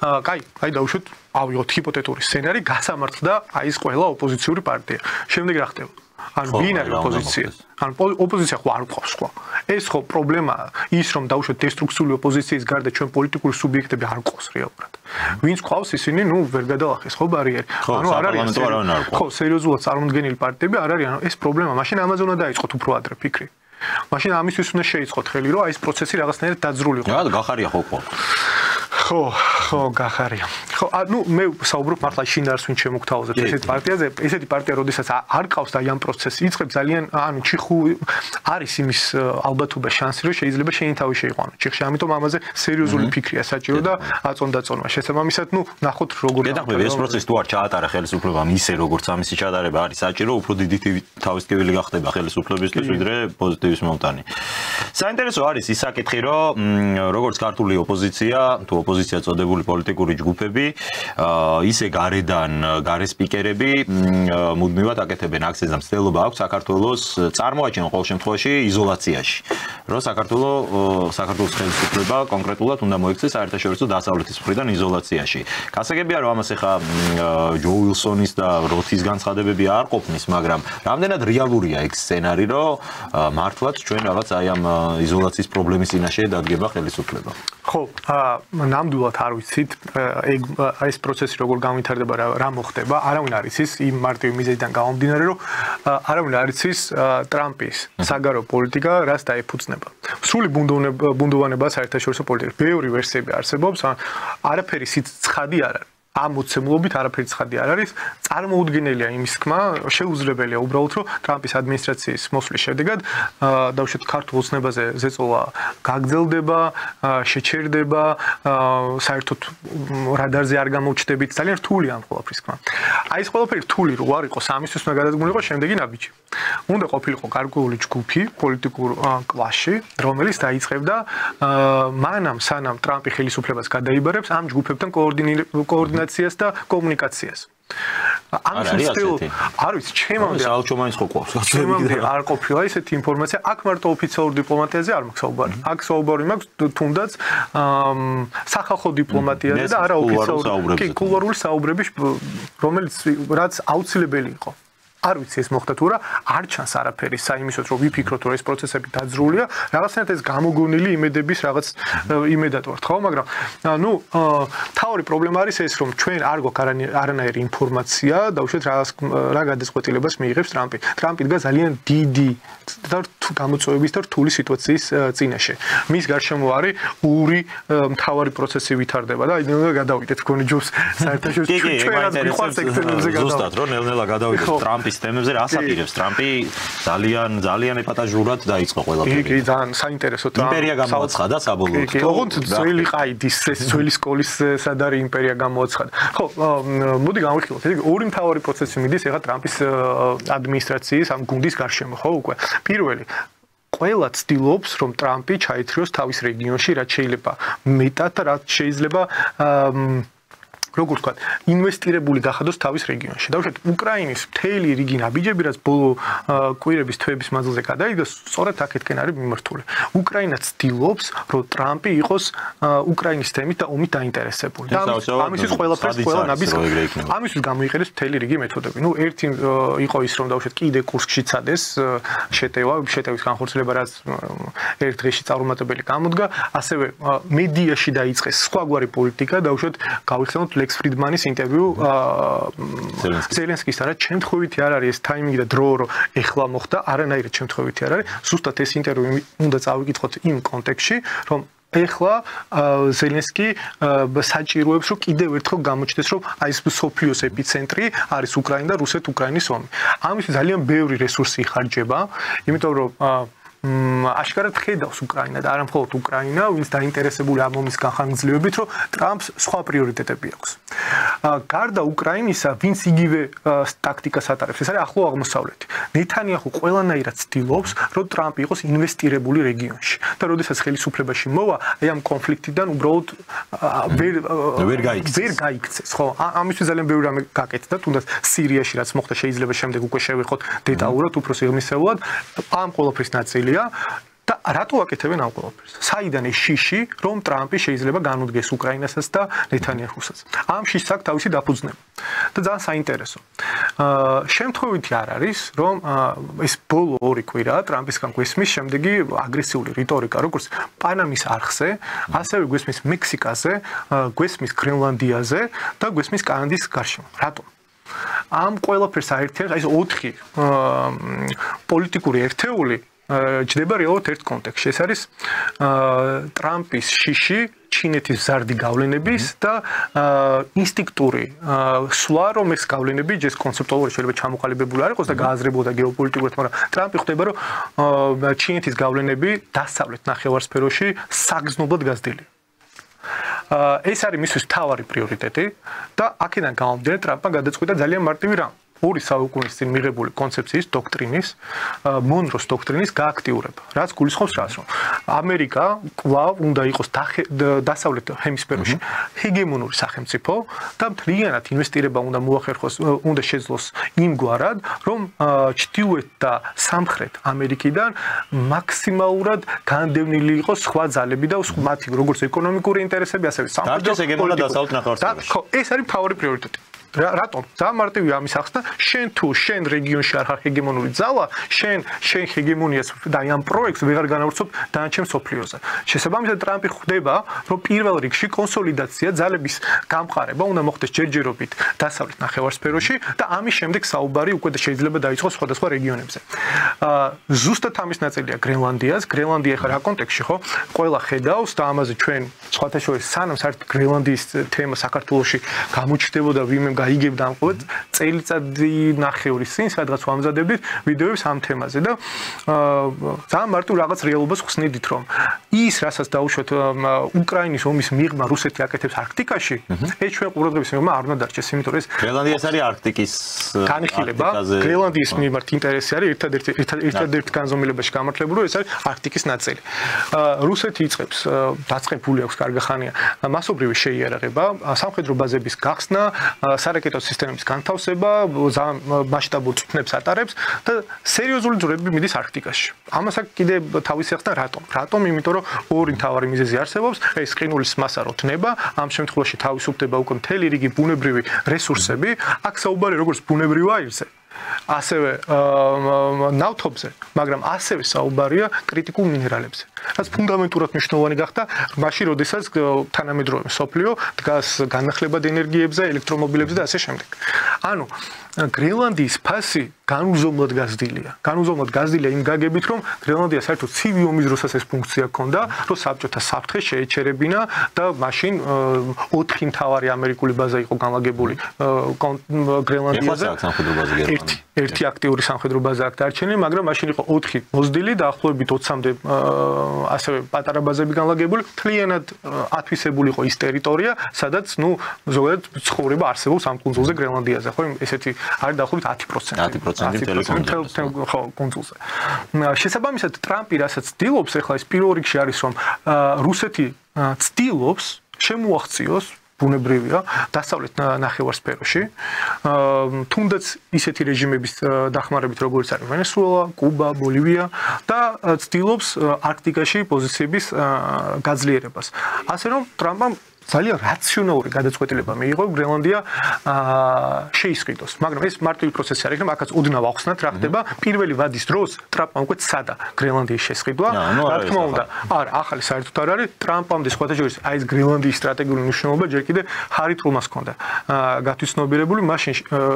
აი დავუშვათ, ავიღოთ ჰიპოთეტური სცენარი, გასამართლდა აი ეს ყველა ოპოზიციური პარტია. შემდეგ რა ხდება? ანუ ვინ არის ოპოზიცია? ანუ ოპოზიცია ხო არ გვყავს სხვა. ეს ხო პრობლემაა, ის რომ დავუშვათ დესტრუქციული ოპოზიციის გარდა ჩვენ პოლიტიკური სუბიექტები არ გვყავს რეალურად. ვინც გვყავს ისინი, ვერ გადაახეს ხო ბარიერი. ანუ არ არის ხო, სერიოზულად წარმოდგენილი პარტიები არ არის, ანუ ეს პრობლემა, მაშინ ამაზე უნდა დაიწყოთ უფრო ადრე ფიქრი. მაშინ ამისთვის უნდა შეიწყოთ ხელი, რომ აი ეს პროცესი რაღაცნაირად დაძრულიყო. რა გახარია ხო? ხო, გახარია. ხო, მე საუბრობ მართლა შინდარს ვინ შემოგთავაზებს ესეთ პარტიაზე. ესეთი პარტია, როდესაც არ ყავს და ამ პროცესს იწყებს, ძალიან ჩიხუ არის იმის ალბათობა შანსი, რომ შეიძლება შენი თავი შეიყვანო ჩიხში. ამიტომ ამაზე სერიოზული ფიქრია საჭირო და აწონდაწონვა. შესაბამისად, ნახოთ როგორ გეტყვი ეს პროცესი თუ არ ჩაატარა ხელისუფლებამ ისე როგორც ამისი ჩატარება არის საჭირო, უფრო დიდი თავის ტკივილი გახდება ხელისუფლებისთვის, ვიდრე პოზიტივის მომტანი. საინტერესო არის ის საკითხი, რომ როგორც ქართული ოპოზიცია, თუ ოპოზიცია წოდებული პოლიტიკური ჯგუფები, ისე გარედან გარე სპიკერები მუდმივად აკეთებენ აქცენტს და მცდელობა აქვს საქართველოს წარმოაჩენონ ყოველ შემთხვევაში იზოლაციაში. რომ საქართველოს ხელისუფლება კონკრეტულად უნდა მოექცეს საერთაშორისო დასავლეთის მხრიდან იზოლაციაში. გასაგებია რომ ამას ახლა ჯო უილსონის და როთის განცხადებები არ ყოფნის, მაგრამ რამდენად რეალურია ეგ სცენარი, რომ მართლაც ჩვენ რაღაც აი ამ იზოლაციის პრობლემის წინაშე დადგება ხელისუფლება. ხო, ნამდვილად არ ვიცით ეს პროცესი როგორ განვითარდება, რა მოხდება. არავინ არ იცის იმ მარტივი მიზეზიდან გამომდინარე, რომ არავინ არ იცის ტრამპის საგარეო პოლიტიკა რას დაეფუძნება. სრული ბუნდოვანება საერთაშორისო პოლიტიკაში. ბევრი ვერსიები არსებობს, არაფერი ცხადი არ არის. ამ მოცემულობით არაფერი ცხადი არ არის. წარმოუდგენელია იმის თქმა, შეუძლებელია უბრალოდ რომ ტრამპის ადმინისტრაციის მოსვლის შედეგად დავუშვათ ქართულ ოცნებაზე ზეწოლა გაგრძელდება, შეჩერდება, საერთოდ რადარზე არ გამოჩნდებით, ძალიან რთულია ამ ყველაფრის თქმა. აი ეს ყველაფერი რთული რო არ იყოს, ამისთვის უნდა გადადგმულიყო შემდეგი ნაბიჯი. უნდა ყოფილიყო გარკვეული ჯგუფი პოლიტიკურ კლასში, რომელიც დაიწყებდა მანამ სანამ ტრამპი ხელისუფლებას გადაიბარებს ამ ჯგუფებთან კოორდინაციას და კომუნიკაციას. ამის მცდელობა არ ვიცი, ჩემამდე საალჩომაინს ხო ყავს. ჩემამდე არ ყოფილა ესეთი ინფორმაცია. აქ მარტო ოფიციალურ დიპლომატიაზე არ მაქვს საუბარი. აქ საუბარი მაქვს თუნდაც სახალხო დიპლომატიაზე და არა ოფიციალური კულუარული საუბრები, რომელიც რაც აუცილებელი იყო. არ ვიცი ეს მოხდა თუ რა, არ ჩანს არაფერი საიმისოდ რომ ვიფიქროთ რომ ეს პროცესები დაძრულია, რაღაცნაირად ეს გამოგონილი იმედების რაღაც იმედად ვართ, ხო, მაგრამ თავი პრობლემა არის ეს რომ ჩვენ არ გვაქვს არანაირი ინფორმაცია და უშუალოდ რა გადაწყვეტილებას მიიღებს ტრამპი. ტრამპი დგას ძალიან დიდი და გამოწვევების და რთული სიტუაციის წინაშე. მის გარშემო არის ური მთავარი პროცესი ვითარდება და ნელ-ნელა გადავიდეთ მგონი ჯობს საერთაშორისო ჩვენაც მიყვარს ეგ თემებზე გადავიდეთ. ზუსტად რომ ნელ-ნელა გადავიდეთ ტრამპის თემებზე რას აპირებს ტრამპი ძალიან ეპატაჟურად დაიწყო ყველაფერი. კი, ძალიან საინტერესო ტრამპი. იმპერია გამოაცხადა საბოლოოდ. ოღონდ ძველი ყაიდის ეს ძველი სკოლის სადარი იმპერია გამოაცხადა. ხო, მოდი გავიხილოთ. ორი მთავარი პროცესი მიდის ეხლა ტრამპის ადმინისტრაციის ამ გუნდის გარშემო, ხო, უკვე. პირველი ყველა ცდილობს რომ ტრამპი ჩაითრიოს თავის რეგიონში, რაც შეიძლება მეტად, რაც შეიძლება როგორ ვთქვათ, ინვესტირებული გახადოს თავის რეგიონში. დავუშვათ, უკრაინის მთელი რიგი ნაბიჯები, რაც ბოლო კვირების თვეების მანძილზე გადაიდგა, სწორედ აქეთკენ არის მიმართული. უკრაინა ცდილობს, რომ ტრამპი იყოს უკრაინის თემით და ომით დაინტერესებული. და ამისთვის ყველაფერს ყველა ნაბიჯს ამისთვის გამოიყენებს მთელი რიგი მეთოდები. ერთი იყო ის, რომ დავუშვათ, კიდე კურსკში წადეს შეტევის განხორციელება, რაც ერთ დღეში წარუმატებელი გამოდგა, ასევე მედიაში დაიწყეს სხვაგვარი პოლიტიკა, დავუშვათ, გავიხსენოთ ლექს ფრიდმანის ინტერვიუ ზელენსკის არა შემთხვევითი არ არის ეს ტაიმინგი და დრო რომ ეხლა მოხდა არანაირად შემთხვევითი არ არის ზუსტად ეს ინტერვიუ უნდა წავიკითხოთ იმ კონტექსტში რომ ეხლა ზელენსკი საჭიროებს რომ კიდევ ერთხელ გამოჩნდეს რომ აი ეს სოფლიოს ეპიცენტრი არის უკრაინა და რუსეთ-უკრაინის ომი. ამისთვის ძალიან ბევრი რესურსი იხარჯება, იმიტომ რომ აშკარად ხედავს უკრაინა და არა მხოლოდ უკრაინა, ვინც დაინტერესებული ამ ომის განხანგრძლივებით, რომ ტრამპს სხვა პრიორიტეტები აქვს. გარდა უკრაინისა, ვინც იგივე ტაქტიკას ატარებს, ეს არის ახლო აღმოსავლეთი. ნეთანიაჰუ ყველანაირად ცდილობს, რომ ტრამპი იყოს ინვესტირებული რეგიონში. და როდესაც ხელისუფლებაში მოვა, აი ამ კონფლიქტიდან უბრალოდ ვერ გაიქცეს, ხო? ამისთვის ძალიან ბევრი რამე გაკეთდა, თუნდაც სირიაში რაც მოხდა, შეიძლება შემდეგ უკვე შევეხოთ დეტალურად, უფრო სიღრმისეულად, ამ ყველაფრის ნაწილი და რატო აკეთებენ ამ ყველაფერს? საიდან ეს შიში, რომ ტრამპი შეიძლება განუდგეს უკრაინასაც და ნეთანიაჰუსაც? ამ შიშს აქვს თავისი დაფუძნება. და ძალიან საინტერესო. შემთხვევითი არ არის, რომ ეს ბოლო ორი კვირა ტრამპისგან გვესმის შემდეგი აგრესიული რიტორიკა, როგორც პანამის არხზე, ასევე გვესმის მექსიკაზე, გვესმის გრენლანდიაზე და გვესმის კანადის გარშემო. რატო? ამ ყველაფერს აერთიანებს, აი ეს 4 პოლიტიკური ერთეული ჯდება რეალურად ერთ კონტექსტში. ეს არის ტრამპის შიში ჩინეთის ზარდი გავლენების და ინსტინქტური სვლა, რომ ეს გავლენები ჯერ კონცეპტუალურად შეიძლება ჩამოყალიბებული არ იყოს და გააზრებოდა გეოპოლიტიკურად, მაგრამ ტრამპი ხვდება, რომ ჩინეთის გავლენები დასავლეთ ნახევარსფეროში საგრძნობლად გაზრდილია. ეს არის მისთვის მთავარი პრიორიტეტი და აქედან გამომდინარე ტრამპმა გადაწყვიტა ძალიან მარტივი რამ. 2 საუკუნის წინ მიღებული კონცეფციის დოქტრინის, მონროს დოქტრინის გააქტიურება. რაც გულისხმობს რას, რომ ამერიკა კვლავ უნდა იყოს დასავლეთ ჰემისფეროში ჰეგემონური სახელმწიფო და მთლიანად ინვესტირება უნდა მოახერხოს, უნდა შეძლოს იმგვარად, რომ ჩრდილოეთ და სამხრეთ ამერიკიდან მაქსიმალურად განდევნილი იყოს სხვა ძალები და მათი როგორც ეკონომიკური ინტერესები, ასევე სამხედრო ჰეგემონია დასავლეთ ნახევარსფეროში. ხო, ეს არის მთავარი პრიორიტეტი. რატომ? დამარტივი ამის ახსნა, შენ თუ შენ რეგიონში არ ხარ ჰეგემონური ძალა, შენ ჰეგემონიას და ამ პროექტს ვეღარ განავრცობ დანარჩენ სოფლიოზე. შესაბამისად ტრამპი ხვდება, რომ პირველ რიგში კონსოლიდაცია ძალების გამყარება უნდა მოხდეს ჯერჯერობით დასავლეთ ნახევარსფეროში და ამის შემდეგ საუბარი უკვე შეიძლება დაიწყოს სხვადასხვა რეგიონებზე. ზუსტად ამის ნაწილია გრენლანდიას. გრენლანდია ხა რა კონტექსტში ხო? ყველა ხედავს და ამაზე ჩვენ სხვათა შორის სანამ საერთოდ გრენლანდიის თემა საქართველოში გამოჩნდებოდა ვინმე გაიგებდა ამ ყოველ წელიწადი ნახევრის წინ სადღაც ვამზადებდით ვიდეოებს ამ თემაზე და ძალიან მარტივ რაღაც რეალობას ხსნიდით რომ ის რასაც დაუშვათ უკრაინის ომის მიღმა რუსეთი აკეთებს არქტიკაში ეს ჩვენ ყურადღების მიღმა არ უნდა დარჩეს იმიტომ რომ ეს გრენლანდიას არის არქტიკის განხილება გრენლანდიის მიმართ ინტერესი არის ერთადერთი განზომილებაში გამართლებული ეს არის არქტიკის ნაწილი რუსეთი იწყებს დაწყებული აქვს კარგი ხანია მასობრივი შეიარაღება სამხედრო ბაზების გახსნა სარაკეტო სისტემების განთავსება მასშტაბურ წვნებს ატარებს და სერიოზული ძროები მიდის არქტიკაში. ამას აქ კიდე თავისი ახსნა რატომ? იმიტომ რომ ორი მთავარი მიზეზი არსებობს, ეს ყინულის მასა რო თნება, ამ შემთხვევაში თავისუფლდება უკვე მთელი რიგი ბუნებრივი რესურსები, აქ საუბარი როგორც ბუნებრივ აირზე ასევე ნავთობზე, მაგრამ ასევე საუბარია კრიტიკულ მინერალებზე. რაც ფუნდამენტურად მნიშვნელოვანი გახდა მაშინ, როდესაც თანამედროვე მსოფლიო დგას განახლებად ენერგიებზე, ელექტრომობილებზე და ასე შემდეგ. ანუ გრენლანდიის ფასი განუზომლად გაზრდილია. განუზომლად გაზრდილია იმ გაგებით, რომ გრენლანდია საერთოდ ცივი ომის დროსაც ეს ფუნქცია ჰქონდა, რომ საბჭოთა საფრთხე შეეჩერებინა და მაშინ 4 მთავარი ამერიკული ბაზა იყო განლაგებული გრენლანდიაზე. ერთი აქტიური სამხედრო ბაზა აქ დარჩენილი, მაგრამ მაშინ იყო 4 მოზრდილი და ახლობებით 20-მდე ასევე პატარა ბაზები განლაგებული, მთლიანად ათვისებული იყო ის ტერიტორია, სადაც ზოგადად ცხოვრება არსებობს ამ კუნძულზე გრენლანდიაზე, ხო, ესეთი არის დაახლოებით 10% ხო, კუნძულზე. შესაბამისად, ტრამპი რასაც ცდილობს, ახლა ეს პირველ რიგში არის, რომ რუსეთი ცდილობს შემოაღწიოს ბუნებრივია დასავლეთ ნახევარსფეროში თუნდაც ისეთი რეჟიმების დახმარებით როგორც არის ვენესუელა, კუბა, ბოლივია და ცდილობს არქტიკაში პოზიციების გაძლიერებას. ასე რომ ტრამპმა ძალიან რაციონალური გადაწყვეტილება მიიღო გრენლანდია შეისყიდოს, მაგრამ ეს მარტივი პროცესი არ იქნება, აქაც ოდნავ ახსნათ რა ხდება. პირველი ვადის დროს ტრამპმა უკვე ცადა გრენლანდიის შესყიდვა. რა თქმა უნდა, არა, ახალი საერთოდ არ არის. ტრამპამდე სხვათა შორის აი ეს გრენლანდიის სტრატეგიული მნიშვნელობა ჯერ კიდე ჰარიტრულმას ჰქონდა გათვითცნობიერებული, მაშინ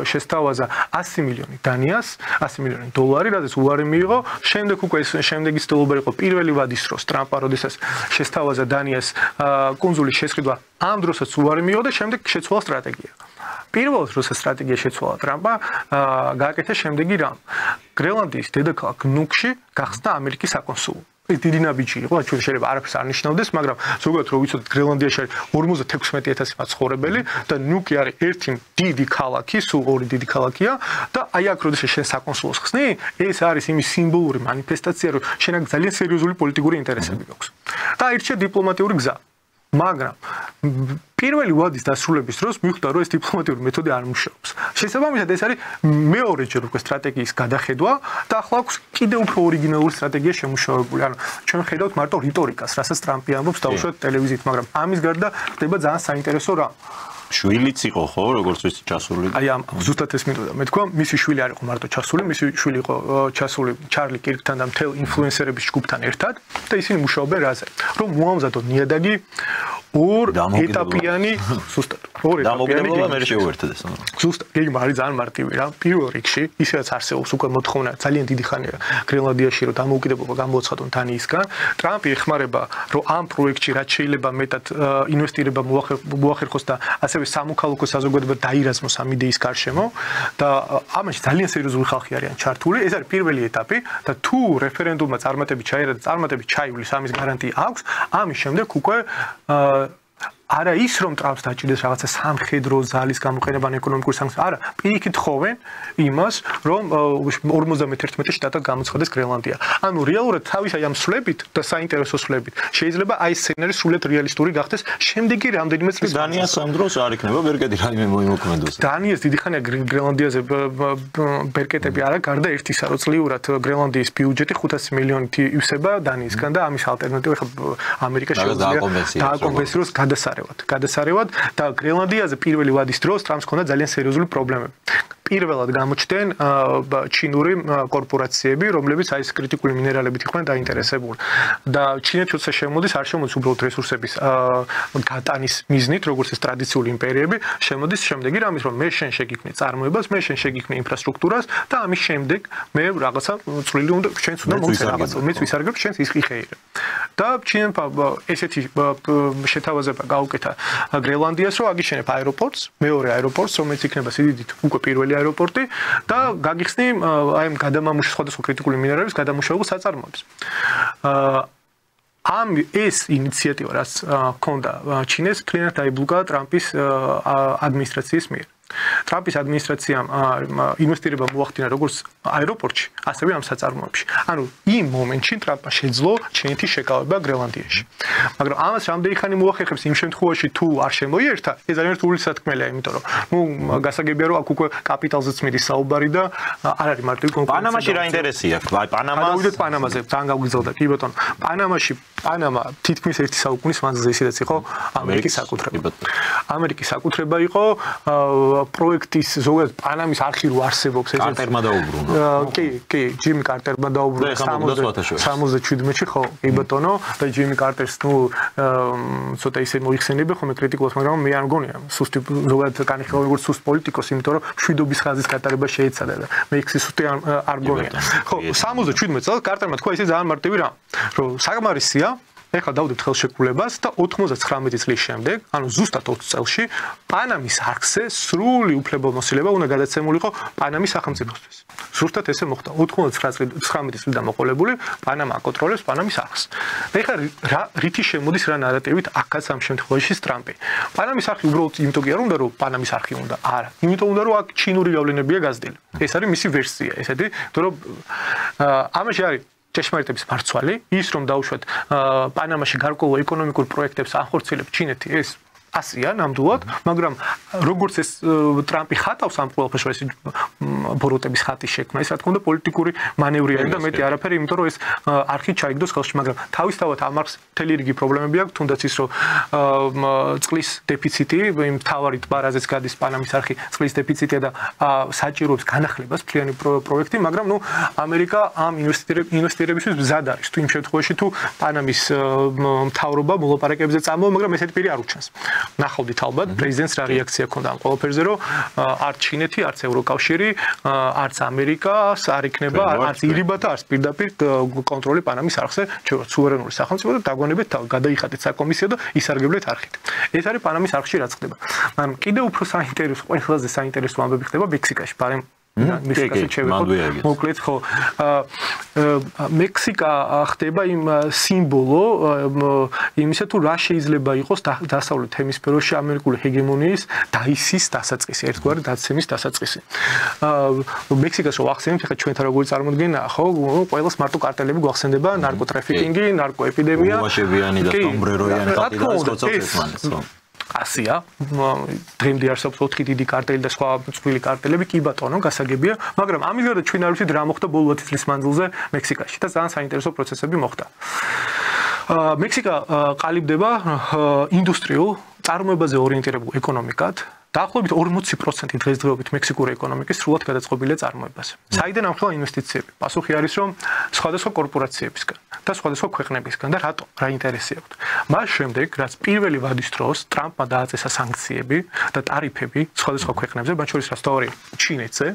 შესთავაზა 100 მილიონი დანიას, 100 მილიონი დოლარი, რადგან უარი მიიღო. შემდეგ უკვე ეს შემდეგი ცდილობა იყო პირველი ვადის დროს ტრამპა, როდესაც შესთავაზა დანიას კუნძულის შესყიდვა ამ დროსაც უარი მიიღო და შემდეგ შეცვალა სტრატეგია. პირველ როცა სტრატეგია შეცვალა ტრამპა, გააკეთა შემდეგი რამ. გრენლანდიის დედაქალაქ ნუკში გახსნა ამერიკის საკონსულო. ეს დიდი ნაბიჯი იყო, ჩვენ შეიძლება არაფერს არ ნიშნავდეს, მაგრამ ზოგადად რო ვიცოდეთ გრენლანდიაში არის 56000 მაცხოვრებელი და ნუკი არის ერთი დიდი ქალაქი, სულ ორი დიდი ქალაქია და აი აქ როდესაც შენ საკონსულოს ხსნი, ეს არის იმის სიმბოლური მანიფესტაცია, რომ შენ აქ ძალიან სერიოზული პოლიტიკური ინტერესები გაქვს. და აირჩია დიპლომატიური გზა. მაგრამ პირველი ვადის დასრულების დროს მიხვდა, რომ ეს დიპლომატიური მეთოდი არ მუშაობს. შესაბამისად, ეს არის მეორეჯერ უკვე სტრატეგიის გადახედვა და ახლა აქვს კიდევ უფრო ორიგინალური სტრატეგია შემუშავებული. ანუ ჩვენ ხედავთ მარტო რიტორიკას, რასაც ტრამპი ამბობს დაუშვათ ტელევიზიით, მაგრამ ამის გარდა ხდება ძალიან საინტერესო რამ. შვილიც იყო ხო, როგორც ვიცი, ჩასული. აი ამ ზუსტად ეს მინდოდა. მე თქვა, მისი შვილი არ იყო მარტო ჩასული, მისი შვილი იყო ჩასული ჩარლი კირკთან და მთელ ინფლუენსერების ჯგუფთან ერთად და ისინი მუშაობენ რაზე? რომ მოამზადონ ნიადაგი ორ ეტაპიანი, ზუსტად დამოუკიდებლობა მე შეუერთდეს. ზუსტად, გეგმა არის ძალიან მარტივი რა. პირველ რიგში, ისედაც არსებობს უკვე მოთხოვნა ძალიან დიდი ხანია გრენლანდიაში, რომ დამოუკიდებლობა გამოაცხადონ დანიისგან. ტრამპი ეხმარება, რომ ამ პროექტში რაც შეიძლება მეტად ინვესტირება მოახერხოს და ასევე სამოქალაქო საზოგადოება დაირაზმოს ამ იდეის გარშემო და ამაში ძალიან სერიოზული ხალხი არიან ჩართული. ეს არის პირველი ეტაპი და თუ რეფერენდუმმა წარმატებით ჩაირა და წარმატებით ჩაივლის ამის გარანტია აქვს, ამის შემდეგ უკვე არა ის რომ ტრამპს დაჭირდეს რაღაცა სამხედრო ზალის გამოყენება ან ეკონომიკური სანქციები, არა, პირიქით ხოვენ იმას, რომ 51 შტატად გამოცხადდეს გრენლანდია. ანუ რეალურად თავის აი ამ სვლებით და საინტერესო სვლებით შეიძლება აი სცენარი სულად რეალისტური გახდეს შემდეგი რამდენიმე წლის დანიას ამ დროს არ იქნება ბერკეტი რაიმე მოიმოქმედოს. დანიას დიდი ხანია გრენლანდიაზე ბერკეტები არა, გარდა ერთისა, რომ წლიურად გრენლანდიის ბიუჯეტი 500 მილიონით ივსება დანიისგან და ამის ალტერნატივა ხა ამერიკა შეუძლია დააკომპენსიროს გადასარევად და გრენლანდიაზე პირველი ვადის დროს ტრამპს ჰქონდა ძალიან სერიოზული პრობლემები. პირველად გამოჩნდნენ ჩინური კორპორაციები, რომლებიც აი ეს კრიტიკული მინერალებით იყვნენ დაინტერესებული. და ჩინეთს როცა შემოდის, არ შემოდის უბრალოდ რესურსების გატანის მიზნით, როგორც ეს ტრადიციული იმპერიები, შემოდის შემდეგი რამის, რომ მე შენ შეგიქმნი წარმოებას, მე შენ შეგიქმნი ინფრასტრუქტურას და ამის შემდეგ მე რაღაცა წვლილი უნდა შენც უნდა მოვიცე რაღაცა, მეც ვისარგებ, შენც ის ხიხეირე. და ჩინეთმა ესეთი შეთავაზება გაუკეთა გრენლანდიას, რომ აგიშენებ აეროპორტს, მეორე აეროპორტს, რომელიც იქნება სიდიდით უკვე პირველი აეროპორტი და გაგიხსნი აი ამ გადამამუშავებელი სხვადასხვა კრიტიკული მინერალების გადამუშავებულ საწარმოებს. ამ ეს ინიციატივა, რაც ჰქონდა ჩინეთს, მთლიანად დაიბლოკა ტრამპის ადმინისტრაციის მიერ. ტრამპის ადმინისტრაციამ ინვესტირება მოახდინა როგორც აეროპორტში, ასევე ამ საწარმოებში. ანუ იმ მომენტში ტრამპმა შეძლო ჩინეთის შეკავება გრენლანდიაში. მაგრამ ამას რამდენი ხანი მოახერხებს იმ შემთხვევაში თუ არ შემოიერთა, ეს ძალიან რთული სათქმელია, იმიტომ რომ გასაგებია რომ აქ უკვე კაპიტალზეც მიდის საუბარი და არ არის მარტივი კონკურენცია. პანამაში რა ინტერესი აქვს? აი გადავიდეთ პანამაზე, ძალიან გავგრძელდა. კი ბატონო, პანამა თითქმის 1 საუკუნის მანძილზე ისედაც იყო ამერიკის საკუთრება. ამერიკის საკუთრება იყო პროექტის ზოგადად პანამის არქი რო არსებობს ეს კარტერმა დაუბრუნა. კი, ჯიმი კარტერმა დაუბრუნა 77-ში, ხო, კი ბატონო, და ჯიმი კარტერს ცოტა ისე მოიხსენებია ხოლმე კრიტიკულს, მაგრამ მე არ მგონია სუსტი ზოგადად განიხილვა როგორც სუსტ პოლიტიკოსი, იმიტომ რომ მშვიდობის ხაზის გატარება შეეცადა და მე ის სუსტი არ მგონია. ხო, 77 წელს კარტერმა თქვა ისე ძალიან მარტივი რამ, რომ საკმარისია ეხლა დავდეთ ხელშეკრულებას და 99 წლის შემდეგ, ანუ ზუსტად 20 წელში, პანამის არხზე სრული უფლებამოსილება უნდა გადაცემულიყო პანამის სახელმწიფოსთვის. ზუსტად ესე მოხდა. 99 წლიდან მოყოლებული პანამა აკონტროლებს პანამის არხს. ეხლა რითი შემოდის რა ნარატივით აქაც ამ შემთხვევაში ტრამპი. პანამის არხი უბრალოდ იმიტომ კი არ უნდა რომ პანამის არხი უნდა, არა. იმიტომ უნდა რომ აქ ჩინური გავლენებია გაზრდილი. ეს არის მისი ვერსია, ესეთი, რომ ამაში არის ჭეშმარიტების მარცვალი, ის რომ დაუშვათ პანამაში გარკვეულ ეკონომიკურ პროექტებს ახორციელებს ჩინეთი, ეს ასია ნამდვილად, მაგრამ როგორც ეს ტრამპი ხატავს ამ ყველაფერს, ეს ბოროტების ხატის შექმნა, ეს რა თქმა უნდა პოლიტიკური მანევრია და მეტი არაფერი, იმიტომ რომ ეს არხი ჩაიგდოს ხელში, მაგრამ თავისთავად ამ არხს მთელი რიგი პრობლემები აქვს, თუნდაც ის რომ წყლის დეფიციტი, იმ თავარი ტბარაზეც გადის პანამის არხი, წყლის დეფიციტია და საჭიროებს განახლებას მთლიანი პროექტი, მაგრამ ნუ ამერიკა ამ ინვესტირებისთვის მზად არის, თუ იმ შემთხვევაში თუ პანამის მთავრობა მოლაპარაკებებზე წამოვა, მაგრამ ესეთი პირი არ უჩანს. ნახავდით ალბათ პრეზიდენტს რა რეაქცია ჰქონდა ამ ყველაფერზე, რომ არც ჩინეთი, არც ევროკავშირი, არც ამერიკას არ იქნება, არც ირიბა და არც პირდაპირ კონტროლი პანამის არხზე, ჩვენ სუვერენული სახელმწიფო და დაგონებეთ გადაიხადეთ საკომისიო და ისარგებლეთ არხით. ეს არის პანამის არხში რაც ხდება. მაგრამ კიდევ უფრო საინტერესო, ყველაზე საინტერესო ამბები ხდება მექსიკაში, ბარემ მექსიკაში შევეხოთ. მოკლედ ხო, მექსიკა ხდება იმ სიმბოლო იმისა თუ რა შეიძლება იყოს დასავლეთ ჰემისფეროში ამერიკული ჰეგემონიის დაისის დასაწყისი, ერთგვარი დაცემის დასაწყისი. მექსიკას რო ახსენებთ, ხა ჩვენთან როგორი წარმოდგენაა, ხო, ყველას მარტო კარტელები გვახსენდება, ნარკოტრაფიკინგი, ნარკოეპიდემია. უვაშებიანი და სომბრეროიანი კარტელებს ხო. ასია, დღემდე არსებობს 4 დიდი კარტელი და სხვა წვრილი კარტელები, კი ბატონო, გასაგებია, მაგრამ ამის გარდა ჩვენ არ ვიცით რა მოხდა ბოლო 10 წლის მანძილზე მექსიკაში და ძალიან საინტერესო პროცესები მოხდა. მექსიკა ყალიბდება ინდუსტრიულ წარმოებაზე ორიენტირებულ ეკონომიკად. დაახლოებით 40% დღესდღეობით მექსიკური ეკონომიკის სრულად გადაწყობილია წარმოებაზე. საიდან ამხელა ინვესტიციები? პასუხი არის, რომ სხვადასხვა კორპორაციებისგან. და სხვადასხვა ქვეყნებისგან და რატო? რა ინტერესი აქვს? მას შემდეგ, რაც პირველი ვადის დროს ტრამპმა დააწესა სანქციები და ტარიფები სხვადასხვა ქვეყნებზე, მათ შორის რასთავარი ჩინეთზე,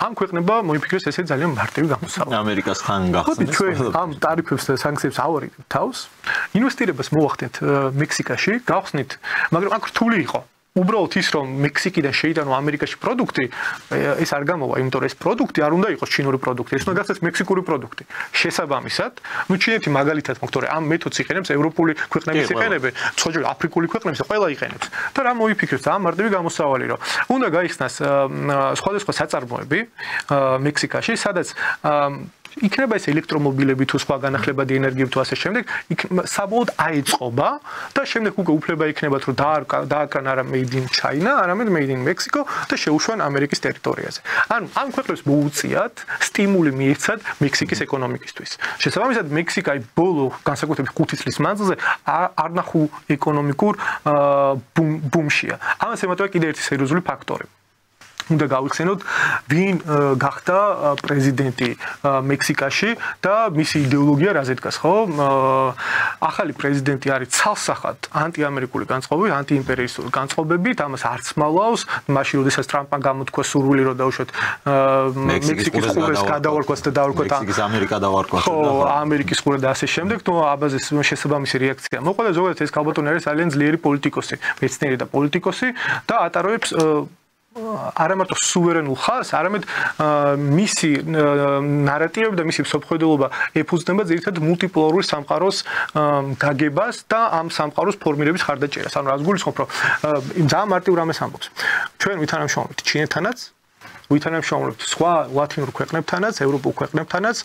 ამ ქვეყნებმა მოიფიქრეს ესე ძალიან მარტივი გამოსავალი. ამერიკას ხან გახსნეს. ჩვენ ამ ტარიფებს და სანქციებს ავარიდებთ თავს. ინვესტირებას მოვახდენთ მექსიკაში, გავხსნით, მაგრამ აქ რთული იყო. უბრალოდ ის რომ მექსიკიდან შეიტანო ამერიკაში პროდუქტი ეს არ გამოვა, იმიტომ რომ ეს პროდუქტი არ უნდა იყოს ჩინური პროდუქტი, ეს უნდა გახდეს მექსიკური პროდუქტი. შესაბამისად, ჩინეთი მაგალითად მოხდა, ამ მეთოდს იყენებს ევროპული ქვეყნების იყენებენ, ცოტა აფრიკული ქვეყნების ყველა იყენებს. და რა მოიფიქრეს, ამ მარტივი გამოსავალი რომ უნდა გაიხსნას სხვადასხვა საწარმოები მექსიკაში, სადაც იქნება ეს ელექტრომობილები თუ სხვა განახლებადი ენერგიები თუ ასე შემდეგ, საბოლოოდ აეწყობა და შემდეგ უკვე უფლება იქნებათ რომ დააკრან არა made in China, არამედ made in Mexico და შეუშვან ამერიკის ტერიტორიაზე. ანუ ამ ქვეყნებს მოუწიათ სტიმული მიეცათ მექსიკის ეკონომიკისთვის. შესაბამისად, მექსიკა ბოლო განსაკუთრებით 5 წლის მანძილზე არნახულ ეკონომიკურ ბუმშია. ამას ემატება კიდევ ერთი სერიოზული ფაქტორი. უნდა გავიხსენოთ, ვინ გახდა პრეზიდენტი მექსიკაში და მისი იდეოლოგია რაზე დგას, ხო? ახალი პრეზიდენტი არის ცალსახად ანტიამერიკული განწყობები, ანტიიმპერიალისტური განწყობებით, ამას არც მალავს, მაშინ როდესაც ტრამპმა გამოთქვა სურვილი რომ დაუშვათ მექსიკის ყურეს გადავარქვას და დავარქვათ მექსიკის ამერიკა დავარქვას და ამერიკის ყურე და ასე შემდეგ, თუ აბაზეს შესაბამისი რეაქცია მოყვა და ზოგადად ეს კალბატონი არის ძალიან ძლიერი პოლიტიკოსი, მეცნიერი და პოლიტიკოსი და ატარებს არა მარტო სუვერენულ ხალხს, არამედ მისი ნარატივები და მისი მსოფლმხედველობა ეფუძნება ძირითადად მულტიპოლარული სამყაროს გაგებას და ამ სამყაროს ფორმირების ხარდაჭერას. ანუ რას გულისხმობ, რომ ძალიან მარტივ რამეს ამბობს. ჩვენ ვითანამშრომლობთ ჩინეთთანაც, ვითანამშრომლობთ სხვა ლათინურ ქვეყნებთანაც, ევროპულ ქვეყნებთანაც,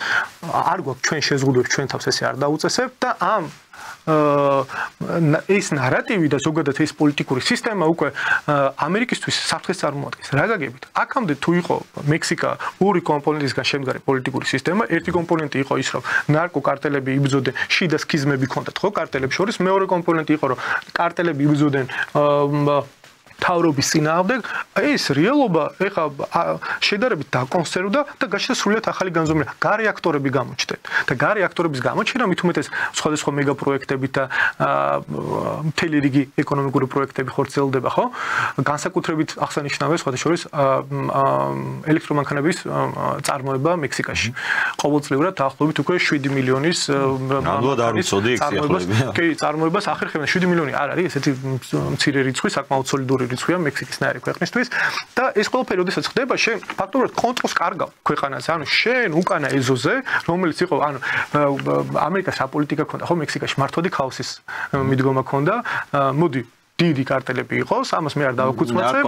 არ გვაქვს ჩვენ შეზღუდვები, ჩვენ თავს ესე არ დაუწესებთ და ამ ეს ნარატივი და ზოგადად ეს პოლიტიკური სისტემა უკვე ამერიკისთვის საფრთხეს წარმოადგენს. რა გაგებით? აქამდე თუ იყო მექსიკა ორი კომპონენტისგან შემდგარი პოლიტიკური სისტემა, ერთი კომპონენტი იყო ის, რომ ნარკოკარტელები იბრძოდნენ, შიდა სქიზმები ჰქონდათ, ხო, კარტელებს შორის, მეორე კომპონენტი იყო, რომ კარტელები იბრძოდნენ თავრობის წინააღმდეგ, ეს რეალობა ეხა შედარებით დაკონსერვდა და გაჩნდა სრულიად ახალი განზომილება. გარე აქტორები გამოჩნდნენ და გარე აქტორების გამოჩენა მით უმეტეს სხვადასხვა მეგა პროექტებით და მთელი რიგი ეკონომიკური პროექტები ხორციელდება, ხო? განსაკუთრებით აღსანიშნავია სხვათა შორის ელექტრომანქანების წარმოება მექსიკაში. ყოველწლიურად დაახლოებით უკვე 7 მილიონის ნამდვილად არ ვიცოდი ეს სიახლეები. კი, წარმოებას ახერხებენ 7 მილიონი არ არის ესეთი მცირე რიცხვი, საკმაოდ სოლიდური რიცხვია მექსიკისნაირი ქვეყნისთვის და ეს ყველაფერი როდესაც ხდება, შენ ფაქტობრივად კონტროლს კარგავ ქვეყანაზე, ანუ შენ უკანა ეზოზე, რომელიც იყო, ანუ ამერიკას რა პოლიტიკა ქონდა, ხო, მექსიკაში მართოდი ქაოსის მიდგომა ქონდა, მოდი დიდი კარტელები იყოს, ამას მე არ დავაკუცმაცებ.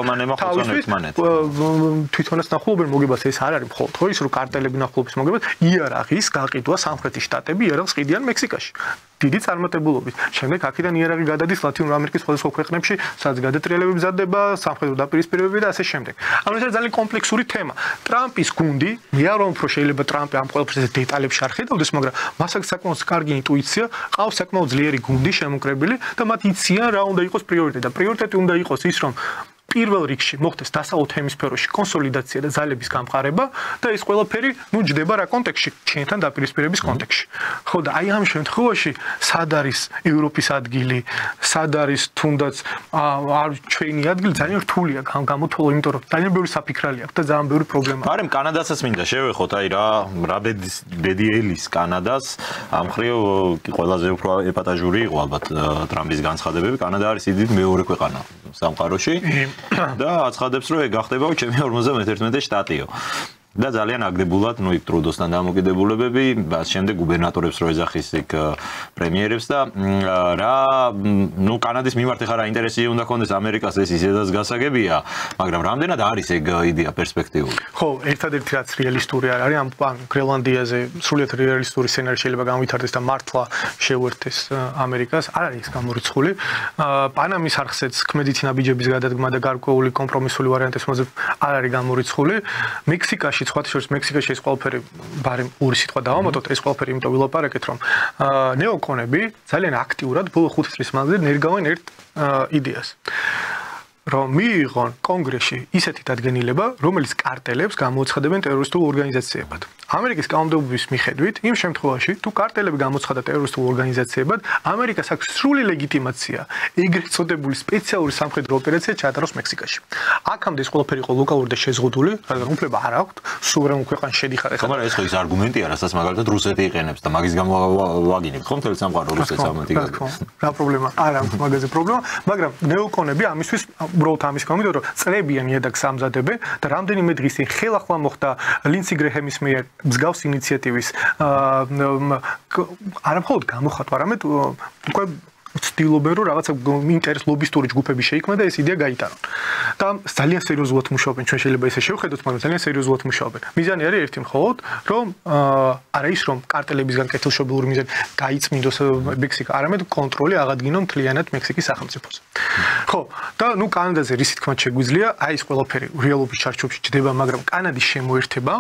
თვითონაც ნახულობენ მოგებას ეს არ არის მხოლოდ, ხო, ის რომ კარტელები ნახულობის მოგებას, იარაღის გაყიდვა სამხრეთის შტატები იარაღს ყიდიან მექსიკაში. დიდი წარმატებულობით. შემდეგ აქედან იარაღი გადადის ლათინურ ამერიკის სხვადასხვა ქვეყნებში, სადაც გადატრიალები მზადდება, სამხედრო დაპირისპირებები და ასე შემდეგ. ანუ ეს არის ძალიან კომპლექსური თემა. ტრამპის გუნდი, მე არ ვამბობ, რომ შეიძლება ტრამპი ამ ყველაფერზე დეტალებში არ ხედავდეს, მაგრამ მას აქვს საკმაოდ კარგი ინტუიცია, ყავს საკმაოდ ძლიერი გუნდი შემოკრებილი და მათ იციან რა უნდა იყოს პრიორიტეტი და პრიორიტეტი უნდა იყოს ის, რომ პირველ რიგში მოხდეს დასავლეთ ჰემისფეროში კონსოლიდაცია და ძალების გამყარება და ეს ყველაფერი ჯდება რა კონტექსტში, ჩინეთთან დაპირისპირების კონტექსტში. ხო და აი ამ შემთხვევაში სად არის ევროპის ადგილი, სად არის თუნდაც ჩვენი ადგილი ძალიან რთულია გამოთვალო, იმიტომ რომ ძალიან ბევრი საფიქრალი აქვს და ძალიან ბევრი პრობლემაა. მაგრამ კანადასაც მინდა შევეხოთ, აი რა ბედიელის კანადას ამ ხრივ ყველაზე უფრო ეპატაჟური იყო ალბათ ტრამპის განცხადებები. კანადა არის დიდ მეორე ქვეყანა სამყაროში. და აცხადებს, რომ ეგ გახდება ჩემი 51 შტატიო. და ძალიან აგდებულად, იქ ტრუდოსთან დამოკიდებულებები, მას შემდეგ გუბერნატორებს რო ეძახის იქ პრემიერებს და რა, კანადის მიმართ ხარ აინტერესი უნდა კონდეს ამერიკას ეს ისედაც გასაგებია, მაგრამ რამდენად არის ეგ იდეა პერსპექტიული? ხო, ერთადერთი რაც რეალისტური არ არის, ამ გრენლანდიაზე სრულიად რეალისტური სცენარი შეიძლება განვითარდეს და მართლა შეუერთდეს ამერიკას, არ არის გამორიცხული. პანამის არხზეც ქმედითი ნაბიჯების გადადგმა და გარკვეული კომპრომისული ვარიანტის მოძებ არ არის გამორიცხული. მექსიკაში სხვათა შორის მექსიკაში ეს ყველაფერი ბარემ ორი სიტყვა დავამატოთ, ეს ყველაფერი იმიტომ ვილაპარაკეთ, რომ ნეოკონები ძალიან აქტიურად ბოლო 5 წლის მანძილზე ნერგავენ ერთ იდეას. რომ მიიღონ კონგრესში ისეთი დადგენილება, რომელიც კარტელებს გამოცხადებენ ტერორისტულ ორგანიზაციებად. ამერიკის კანონმდებლობის მიხედვით, იმ შემთხვევაში, თუ კარტელები გამოცხადა ტერორისტულ ორგანიზაციებად, ამერიკას აქვს სრული ლეგიტიმაცია ეგრეთ წოდებული სპეციალური სამხედრო ოპერაცია ჩაატაროს მექსიკაში. აქამდე ეს ყველაფერი იყო ლოკალური და შეზღუდული, რადგან უფლება არ აქვს, სუვერენულ ქვეყანაში შედიხარ ეხლა. მაგრამ ეს ხო ის არგუმენტია, რასაც მაგალითად რუსეთი იყენებს და მაგის გამო ვაგინებთ ხო მთელ სამყარო რუსეთს ამათიგად. რა პრობლემა? არ აქვს მაგაზე პრობლემა, მაგრამ ნეოკონები ამისთვის უბრალოდ ამის გამო რომ წლებიან იადაგს ამზადებენ და რამდენიმე დღის წინ ხელახლა მოხდა ლინსი გრეჰემის მიერ მსგავს ინიციატივის არა მხოლოდ გამოხატვა, არამედ უკვე ცდილობენ რომ რაღაცა ინტერეს ლობისტური ჯგუფები შეიქმნა და ეს იდეა გაიტანონ. და ძალიან სერიოზულად მუშაობენ, ჩვენ შეიძლება ესე შევხედოთ, მაგრამ ძალიან სერიოზულად მუშაობენ. მიზანი არის ერთი მხოლოდ, რომ არა ის რომ კარტელებისგან კეთილშობილური მიზანი გაიწმინდოს მექსიკა, არამედ კონტროლი აღადგინონ მთლიანად მექსიკის სახელმწიფოზე. ხო, და ნუ კანადაზე რისი თქმა შეგვიძლია, აი ეს ყველაფერი რეალობის ჩარჩოებში ჯდება, მაგრამ კანადის შემოერთება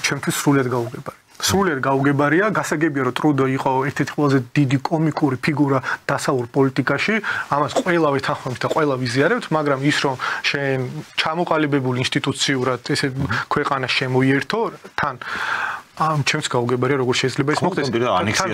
ჩემთვის სრულად გაუგებარი. სრულად გაუგებარია, გასაგებია რომ ტრუდო იყო ერთ-ერთი ყველაზე დიდი კომიკური ფიგურა დასავლურ პოლიტიკაში, ამას ყველა ვეთანხმებთ და ყველა ვიზიარებთ, მაგრამ ის რომ შენ ჩამოყალიბებული ინსტიტუციურად ესე ქვეყანა შემოიერთო თან ჩემს გაუგებარია როგორ შეიძლება ეს მოხდეს.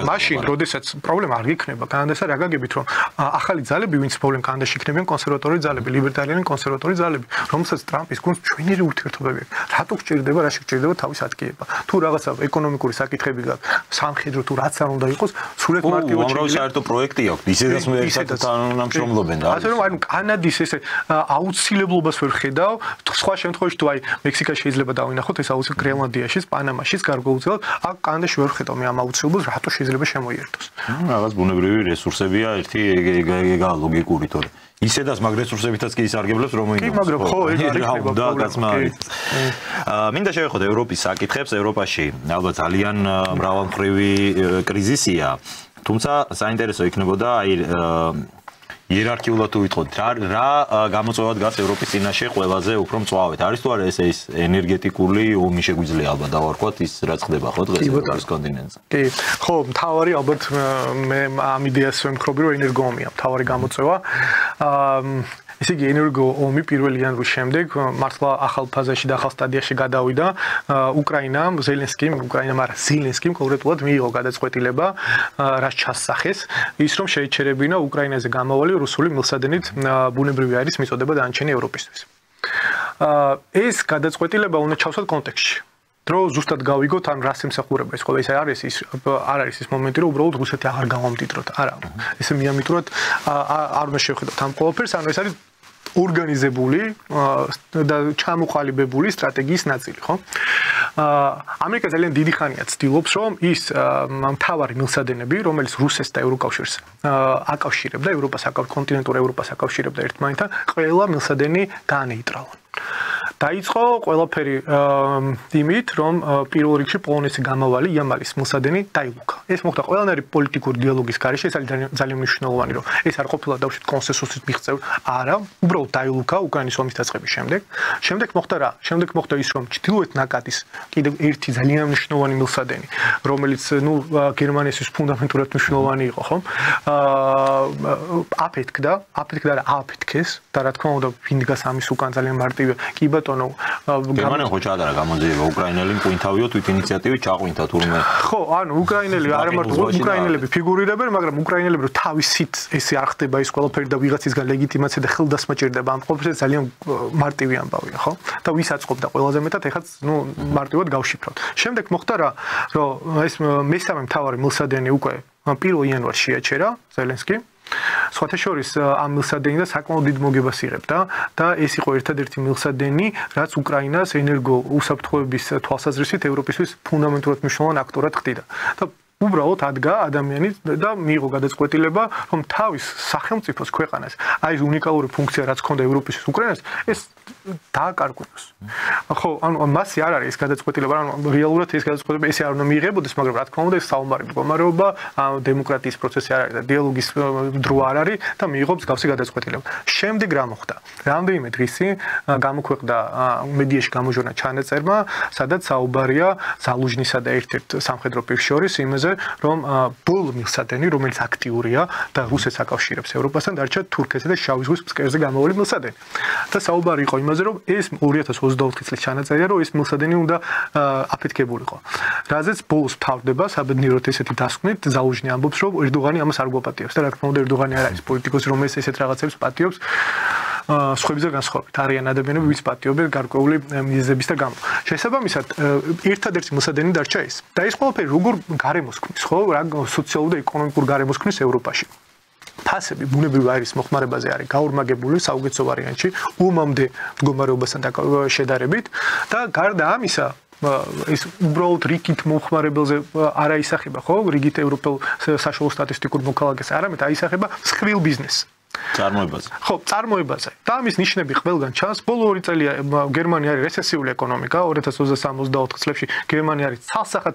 მაშინ, როდესაც პრობლემა არ გიქნება კანადასა რა გაგებით რომ ახალი ძალები, ვინც პრობლემა კანადაში იქნებიან კონსერვატორი ძალები, ლიბერტარიანი კონსერვატორი ძალები, რომელსაც ტრამპის გუნდს ჩვენერი ურთიერთობები აქვს. რატო გჭირდება, რა შეგვჭირდება თავის ატკიება? თუ რაღაცა ეკონომიკური საკითხები გაქვს, სამხედრო თუ რაც არ უნდა იყოს, სულეთ მარტივად უამრავი საერთო პროექტი აქვს. ისედაც მე ერთად თანამშრომლობენ და ასე რომ აი კანადის ესე აუცილებლობას ვერ ხედავ, სხვა შემთხვევაში თუ აი მექსიკა შეიძლება დავინახოთ, ეს აუცილებლად გრენლანდიაშიც, პანამაშიც გარკვეულწილად აქ კანადაში ვერ ხედავ მე ამ აუცილებლობას, რატო შეიძლება შემოიერთოს. რაღაც ბუნებრივი რესურსებია, ერთი ეგაა ლოგიკური თორე. ისედაც მაგ რესურსებითაც კი ისარგებლებს რომელიმე. კი, მაგრამ ხო, ეგ არის პრობლემა. მინდა შევეხოთ ევროპის საკითხებს. ევროპაში ალბათ ძალიან მრავალმხრივი კრიზისია. თუმცა საინტერესო იქნებოდა აი იერარქიულად თუ ვიტყოდით, რა გამოწვევად გას ევროპის წინაშე ყველაზე უფრო მწვავედ. არის თუ არა ეს ენერგეტიკული ომი შეგვიძლია ალბათ დავარქვათ ის რაც ხდება ხო დღეს ევროპის კონტინენტზე. კი, ხო, მთავარი ალბათ მე ამ იდეას ვემხრობი რომ ენერგოომია მთავარი გამოწვევა. ესე იგი ენერგო ომი 1 იანვრის შემდეგ მართლა ახალ ფაზაში და ახალ სტადიაში გადავიდა. უკრაინამ ზელენსკიმ კონკრეტულად მიიღო გადაწყვეტილება რაც ჩასახეს ის რომ შეიჩერებინა უკრაინაზე გამავალი რუსული მილსადენით ბუნებრივი არის მიწოდება დანარჩენი ევროპისთვის. ეს გადაწყვეტილება უნდა ჩავსვათ კონტექსტში. დრო ზუსტად გავიგოთ ან რას ემსახურება ეს ხოლმე ეს არ არის ის მომენტი რომ უბრალოდ რუსეთი აღარ გამომდიდროთ. არა. ესე მიამიტურად არ უნდა შევხედოთ ამ ყველაფერს, ანუ ეს არის ორგანიზებული და ჩამოყალიბებული სტრატეგიის ნაწილი, ხო? ამერიკა ძალიან დიდი ხანია ცდილობს, რომ ის მთავარი მილსადენები, რომელიც რუსეთს და ევროკავშირს აკავშირებდა, კონტინენტურ ევროპას აკავშირებდა ერთმანეთთან, ყველა მილსადენი დაანეიტრალონ. დაიწყო ყველაფერი იმით, რომ პირველ რიგში პოლონეთის გამავალი იამალის მილსადენი დაილუქა. ეს მოხდა ყველანაირი პოლიტიკური დიალოგის გარეშე, ეს არის ძალიან მნიშვნელოვანი, რომ ეს არ ყოფილა დავშვით კონსენსუსით მიღწეული, არა, უბრალოდ დაილუქა უკრაინის ომის დაწყების შემდეგ. შემდეგ მოხდა რა? შემდეგ მოხდა ის, რომ ჩრდილოეთ ნაკადის კიდევ ერთი ძალიან მნიშვნელოვანი მილსადენი, რომელიც გერმანიის ფუნდამენტურად მნიშვნელოვანი იყო, ხო? აფეთქეს და რა თქმა უნდა, ვინდგას ამის უკან ძალიან მარტივია. კი ბატონო, გერმანია ხო ჩაატარა გამოძიება უკრაინელი მკვინთავიო თვით ინიციატივით ჩაყვინთა თურმე. ხო, ანუ უკრაინელი არა მარტო უკრაინელები ფიგურირებენ, მაგრამ უკრაინელები რომ თავისით ესე არ ხდება ის ყველაფერი და ვიღაცისგან ლეგიტიმაცია და ხელდასმა ჭირდება ამ ყველაფერს ძალიან მარტივი ამბავია, ხო? და ვის აწყობდა ყველაზე მეტად, ეხაც მარტივად გავშიფროთ. შემდეგ მოხდა რა, რომ ეს მესამე მთავარი მილსადენი უკვე 1 იანვარს შეაჩერა ზელენსკი. სხვათა შორის ამ მილსადენი და საკმაოდ დიდ მოგებას იღებდა და ეს იყო ერთადერთი მილსადენი, რაც უკრაინას ენერგო უსაფრთხოების თვალსაზრისით ევროპისთვის ფუნდამენტურად მნიშვნელოვან აქტორად ხდიდა. და უბრალოდ ადგა ადამიანი და მიიღო გადაწყვეტილება, რომ თავის სახელმწიფოს ქვეყანას, აი ეს უნიკალური ფუნქცია, რაც ჰქონდა ევროპის უკრაინას, ეს დააკარგუნოს. ხო, ანუ მასი არ არის ეს გადაწყვეტილება, ანუ რეალურად ეს გადაწყვეტილება ესე არ უნდა მიიღებოდეს, მაგრამ რა თქმა უნდა ეს საუბარი მდგომარეობა, დემოკრატიის პროცესი არ არის და დიალოგის დრო არ არის და მიიღობს გავსი გადაწყვეტილება. შემდეგ რა მოხდა? რამდენიმე დღისი გამოქვეყნდა მედიაში გამოჟურნა ჩანაწერმა, სადაც საუბარია ზალუჟნისა და ერთ-ერთ სამხედრო პირს შორის იმაზე, რომ ბოლო მილსადენი, რომელიც აქტიურია და რუსეთს აკავშირებს ევროპასთან, დარჩა თურქეთსა და შავი ზღვის ფსკერზე გამოვლილი მილსადენი. და საუბარი იყო იმაზე, რომ ეს 2024 წლის ჩანაწერია, რომ ეს მილსადენი უნდა აფეთქებულიყო. რაზეც ბოლოს თავდება საბედნიეროდ ესეთი დასკვნით, ზალუჟნი ამბობს, რომ ერდოღანი ამას არ გვაპატიებს და რა თქმა უნდა ერდოღანი არ არის პოლიტიკოსი, რომელიც ესეთ რაღაცებს პატიობს. სხვებზე განსხვავებით არიან ადამიანები, ვინც პატიობენ გარკვეული მიზეზების და გამო. შესაბამისად, ერთადერთი მილსადენი დარჩა ეს. და ეს ყველაფერი როგორ გარემოს ქმნის, ხო? რა სოციალურ და ეკონომიკურ გარემოს ქმნის ევროპაში. ფასები ბუნებრივ აირის მოხმარებაზე არის გაორმაგებული საუკეთესო ვარიანტში, ომამდე მდგომარეობასთან შედარებით და გარდა ამისა ეს უბრალოდ რიგით მოხმარებელზე არ აისახება, ხო? რიგით ევროპელ საშუალო სტატისტიკურ მოქალაქეს, არამედ აისახება მსხვილ ბიზნესს. წარმოებაზე. ხო, წარმოებაზე. და ამის ნიშნები ყველგან ჩანს. ბოლო 2 წელია გერმანია არის რეცესიული ეკონომიკა, 2023-24 წლებში გერმანია არის ცალსახად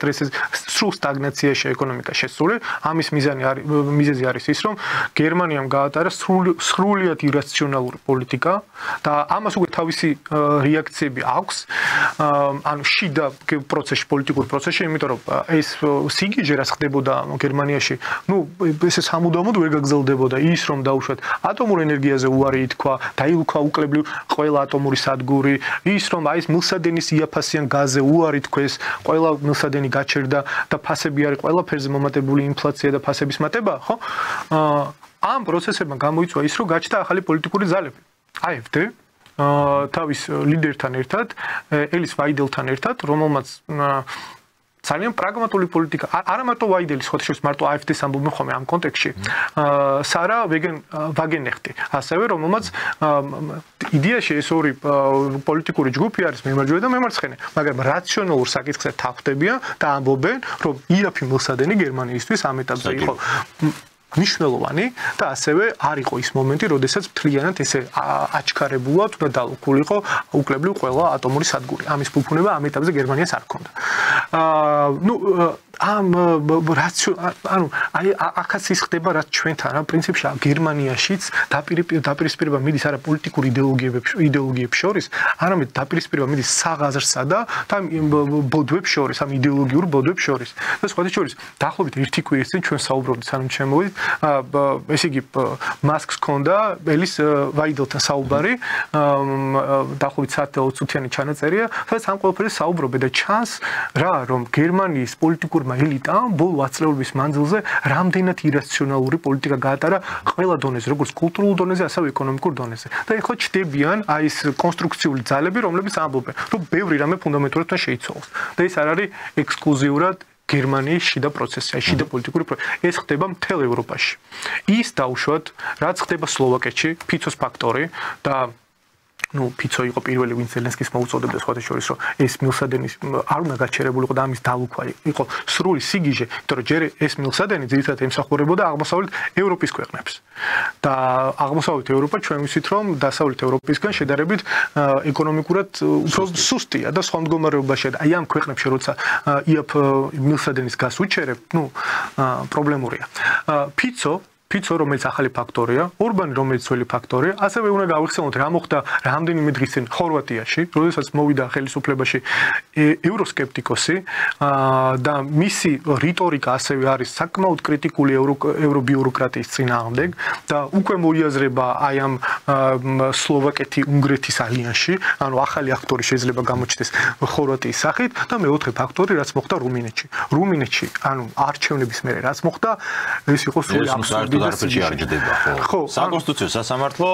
სრულ სტაგნაციაში ეკონომიკა შესული. ამის მიზეზი არის ის, რომ გერმანიამ გაატარა სრულიად ირაციონალური პოლიტიკა და ამას უკვე თავისი რეაქციები აქვს. ანუ შიდა პროცესში, პოლიტიკურ პროცესში, იმიტომ რომ ეს სიგიჟე რაც ხდებოდა გერმანიაში, ну, ესე სამუდამოდ ვერ გაგრძელდებოდა ის, რომ დაუშვათ ატომურ ენერგიაზე უარი ითქვა, დაილუქა უკლებლივ ყველა ატომური სადგური, ის რომ აი ეს მილსადენის იაფასიან გაზზე უარი თქვეს, ყველა მილსადენი გაჩერდა და ფასები არის ყველაფერზე მომატებული ინფლაცია და ფასების მატება, ხო? ამ პროცესებმა გამოიწვია ის, რომ გაჩნდა ახალი პოლიტიკური ძალები. AfD თავის ლიდერთან ერთად, ელის ვაიდელთან ერთად, რომელმაც ძალიან პრაგმატული პოლიტიკა, არა მარტო ვაიდელის, ხო შეიძლება მარტო AfD-ს ამბობენ ხოლმე ამ კონტექსტში. სარა ვაგენეხტი, ასევე რომელმაც იდეაში ეს ორი პოლიტიკური ჯგუფი არის მემარჯვენე და მემარცხენე, მაგრამ რაციონალურ საკითხზე თავხდებიან და ამბობენ, რომ იაფი მილსადენი გერმანიისთვის ამ ეტაპზე იყო მნიშვნელოვანი და ასევე არ იყო ის მომენტი, როდესაც მთლიანად ესე აჩქარებულად და დალუქულიყო უკლებლივ ყველა ატომური სადგური. ამის ფუფუნება ამ ეტაპზე გერმანიას არ ჰქონდა. ამ ანუ აი ახაც ის ხდება რაც ჩვენთან რა პრინციპში გერმანიაშიც დაპირისპირება მიდის არა პოლიტიკურ იდეოლოგიებს შორის, არამედ დაპირისპირება მიდის საღაზრსა და ბოდვებს შორის, ამ იდეოლოგიურ ბოდვებს შორის. და სხვა შორის დაახლოებით 1 კვირის წინ ჩვენ საუბრობდით, სანამ შემოვიდით, ესე იგი მასკს ჰქონდა ელის ვაიდელთან საუბარი, დაახლოებით 1:20-იანი ჩანაწერია, სადაც ამ ყველაფერზე საუბრობენ და ჩანს რა, რომ გერმანიის პოლიტიკურ ელიტამ ბოლო 10 წლების მანძილზე რამდენად ირაციონალური პოლიტიკა გაატარა ყველა დონეზე, როგორც კულტურულ დონეზე, ასევე ეკონომიკურ დონეზე. და ეხლა ჩდებიან აი ეს კონსტრუქციული ძალები, რომლებიც ამბობენ, რომ ბევრი რამე ფუნდამენტურად შეიცვალოს. და ეს არ არის ექსკლუზიურად გერმანიის შიდა პროცესია, შიდა პოლიტიკური პროცესი. ეს ხდება მთელ ევროპაში. ის დაუშვათ, რაც ხდება სლოვაკეთში, ფიცოს ფაქტორი და ფიცო იყო პირველი, ვინც ზელენსკის მოუწოდებდა სხვათა შორის, რომ ეს მილსადენის არ უნდა გაჩერებულიყო და ამის დალუქვა იყო სრული სიგიჟე, იმიტომ რომ ჯერ ეს მილსადენი ძირითადად ემსახურებოდა აღმოსავლეთ ევროპის ქვეყნებს. და აღმოსავლეთ ევროპა ჩვენ ვიცით, რომ დასავლეთ ევროპისგან შედარებით ეკონომიკურად უფრო სუსტია და სხვა მდგომარეობაშია. აი ამ ქვეყნებში როცა იაფ მილსადენის გას უჩერებ, პრობლემურია. ფიცო, რომელიც ახალი ფაქტორია, ორბანი, რომელიც ძველი ფაქტორია, ასევე უნდა გავიხსენოთ, რა მოხდა რამდენიმე დღის წინ ხორვატიაში, როდესაც მოვიდა ხელისუფლებაში ევროსკეპტიკოსი და მისი რიტორიკა ასევე არის საკმაოდ კრიტიკული ევრობიუროკრატიის წინააღმდეგ და უკვე მოიაზრება აი ამ სლოვაკეთი-უნგრეთის ალიანსში, ანუ ახალი აქტორი შეიძლება გამოჩნდეს ხორვატიის სახით და მეოთხე ფაქტორი, რაც მოხდა რუმინეთში. რუმინეთში, ანუ არჩევნების მერე რაც მოხდა, ეს იყო სრული აბსურდი. არაფერში არ ჯდება, ხო? საკონსტიტუციო სასამართლო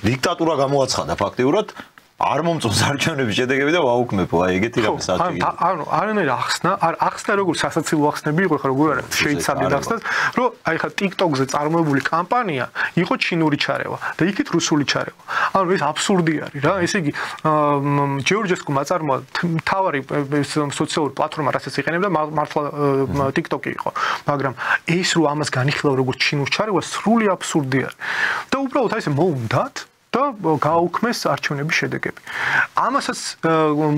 დიქტატურა გამოაცხადა ფაქტიურად, არ მომწონს არჩევნების შედეგები და ვაუქმებო, აი ეგეთი რამე საჭირო. ანუ არანაირ ახსნა როგორ სასაცილო ახსნები იყო, ხა როგორ არის შეიცავდი ახსნას, რომ აი ხა TikTok-ზე წარმოებული კამპანია იყო ჩინური ჩარევა და იქით რუსული ჩარევა. ანუ ეს აბსურდი არის რა, ესე იგი ჯეორჯესკომ აწარმოა თავარი სოციალური პლატფორმა, რასაც იყენებდა მართლა TikTok-ი იყო, მაგრამ ეს რომ ამას განიხილავ როგორც ჩინურ ჩარევას, სრული აბსურდი არის. და უბრალოდ აი ესე მოუნდათ და გააუქმეს არჩევნების შედეგები. ამასაც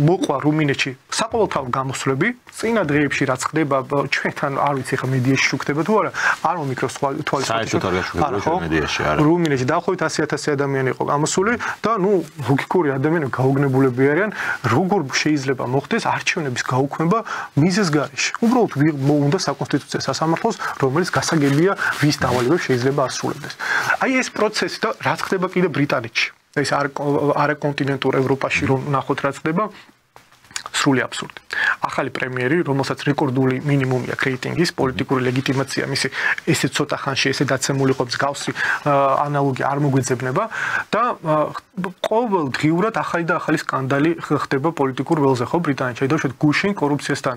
მოყვა რუმინეთში საყოველთაო გამოსვლები, წინა დღეებში რაც ხდება ჩვენთან არ ვიცი ხა მედიაში შუქდება თუ არა, არ მომიკროს თვალისაჩინო. რუმინეთში დაახლოებით 100,000 ადამიანი იყო გამოსული და ლოგიკური ადამიანები გაუგნებულები არიან, როგორ შეიძლება მოხდეს არჩევნების გაუქმება მიზეზ გარეშე. უბრალოდ უნდა საკონსტიტუციო სასამართლოს, რომელიც გასაგებია ვის დავალებებს შეიძლება ასრულებდეს. აი ეს პროცესი და რაც ხდება კიდე ბრიტანეთში. ეს არაკონტინენტურ ევროპაში რომ ნახოთ რაც ხდება სრული აბსურდი. ახალი პრემიერი, რომელსაც რეკორდული მინიმუმი აქვს რეიტინგის, პოლიტიკური ლეგიტიმაცია, მისი ესე ცოტა ხანში ესე დაცემული იყო მსგავსი ანალოგი არ მოგვეძებნება და ყოველდღიურად ახალი და ახალი სკანდალი ხდება პოლიტიკურ ველზე ხო ბრიტანეთში. დაუშვათ გუშინ კორუფციასთან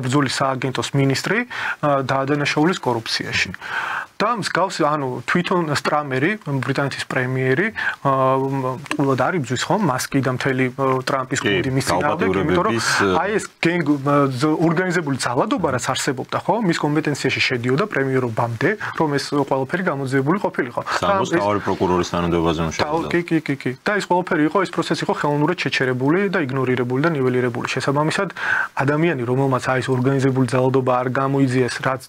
ბრძოლის სააგენტოს მინისტრი დაადანაშაულის კორუფციაში. და მსგავსი თვითონ სტრამერი, ბრიტანეთის პრემიერი, ტყუილად არ იბრძვის ხომ მასკი და მთელი ტრამპის გუნდი მის წინააღმდეგ, იმიტომ რომ აი ეს ორგანიზებული ძალადობა რაც არსებობდა ხო, მის კომპეტენციაში შედიოდა პრემიერობამდე, რომ ეს ყველაფერი გამოძიებული ყოფილიყო. სამოს თავი პროკურორის თანამდებობაზე მუშაობდა. კი. და ეს ყველაფერი იყო, ეს პროცესი იყო ხელოვნურად შეჩერებული და იგნორირებული და ნიველირებული. შესაბამისად, ადამიანი, რომელმაც აი ეს ორგანიზებული ძალადობა არ გამოიძიეს, რაც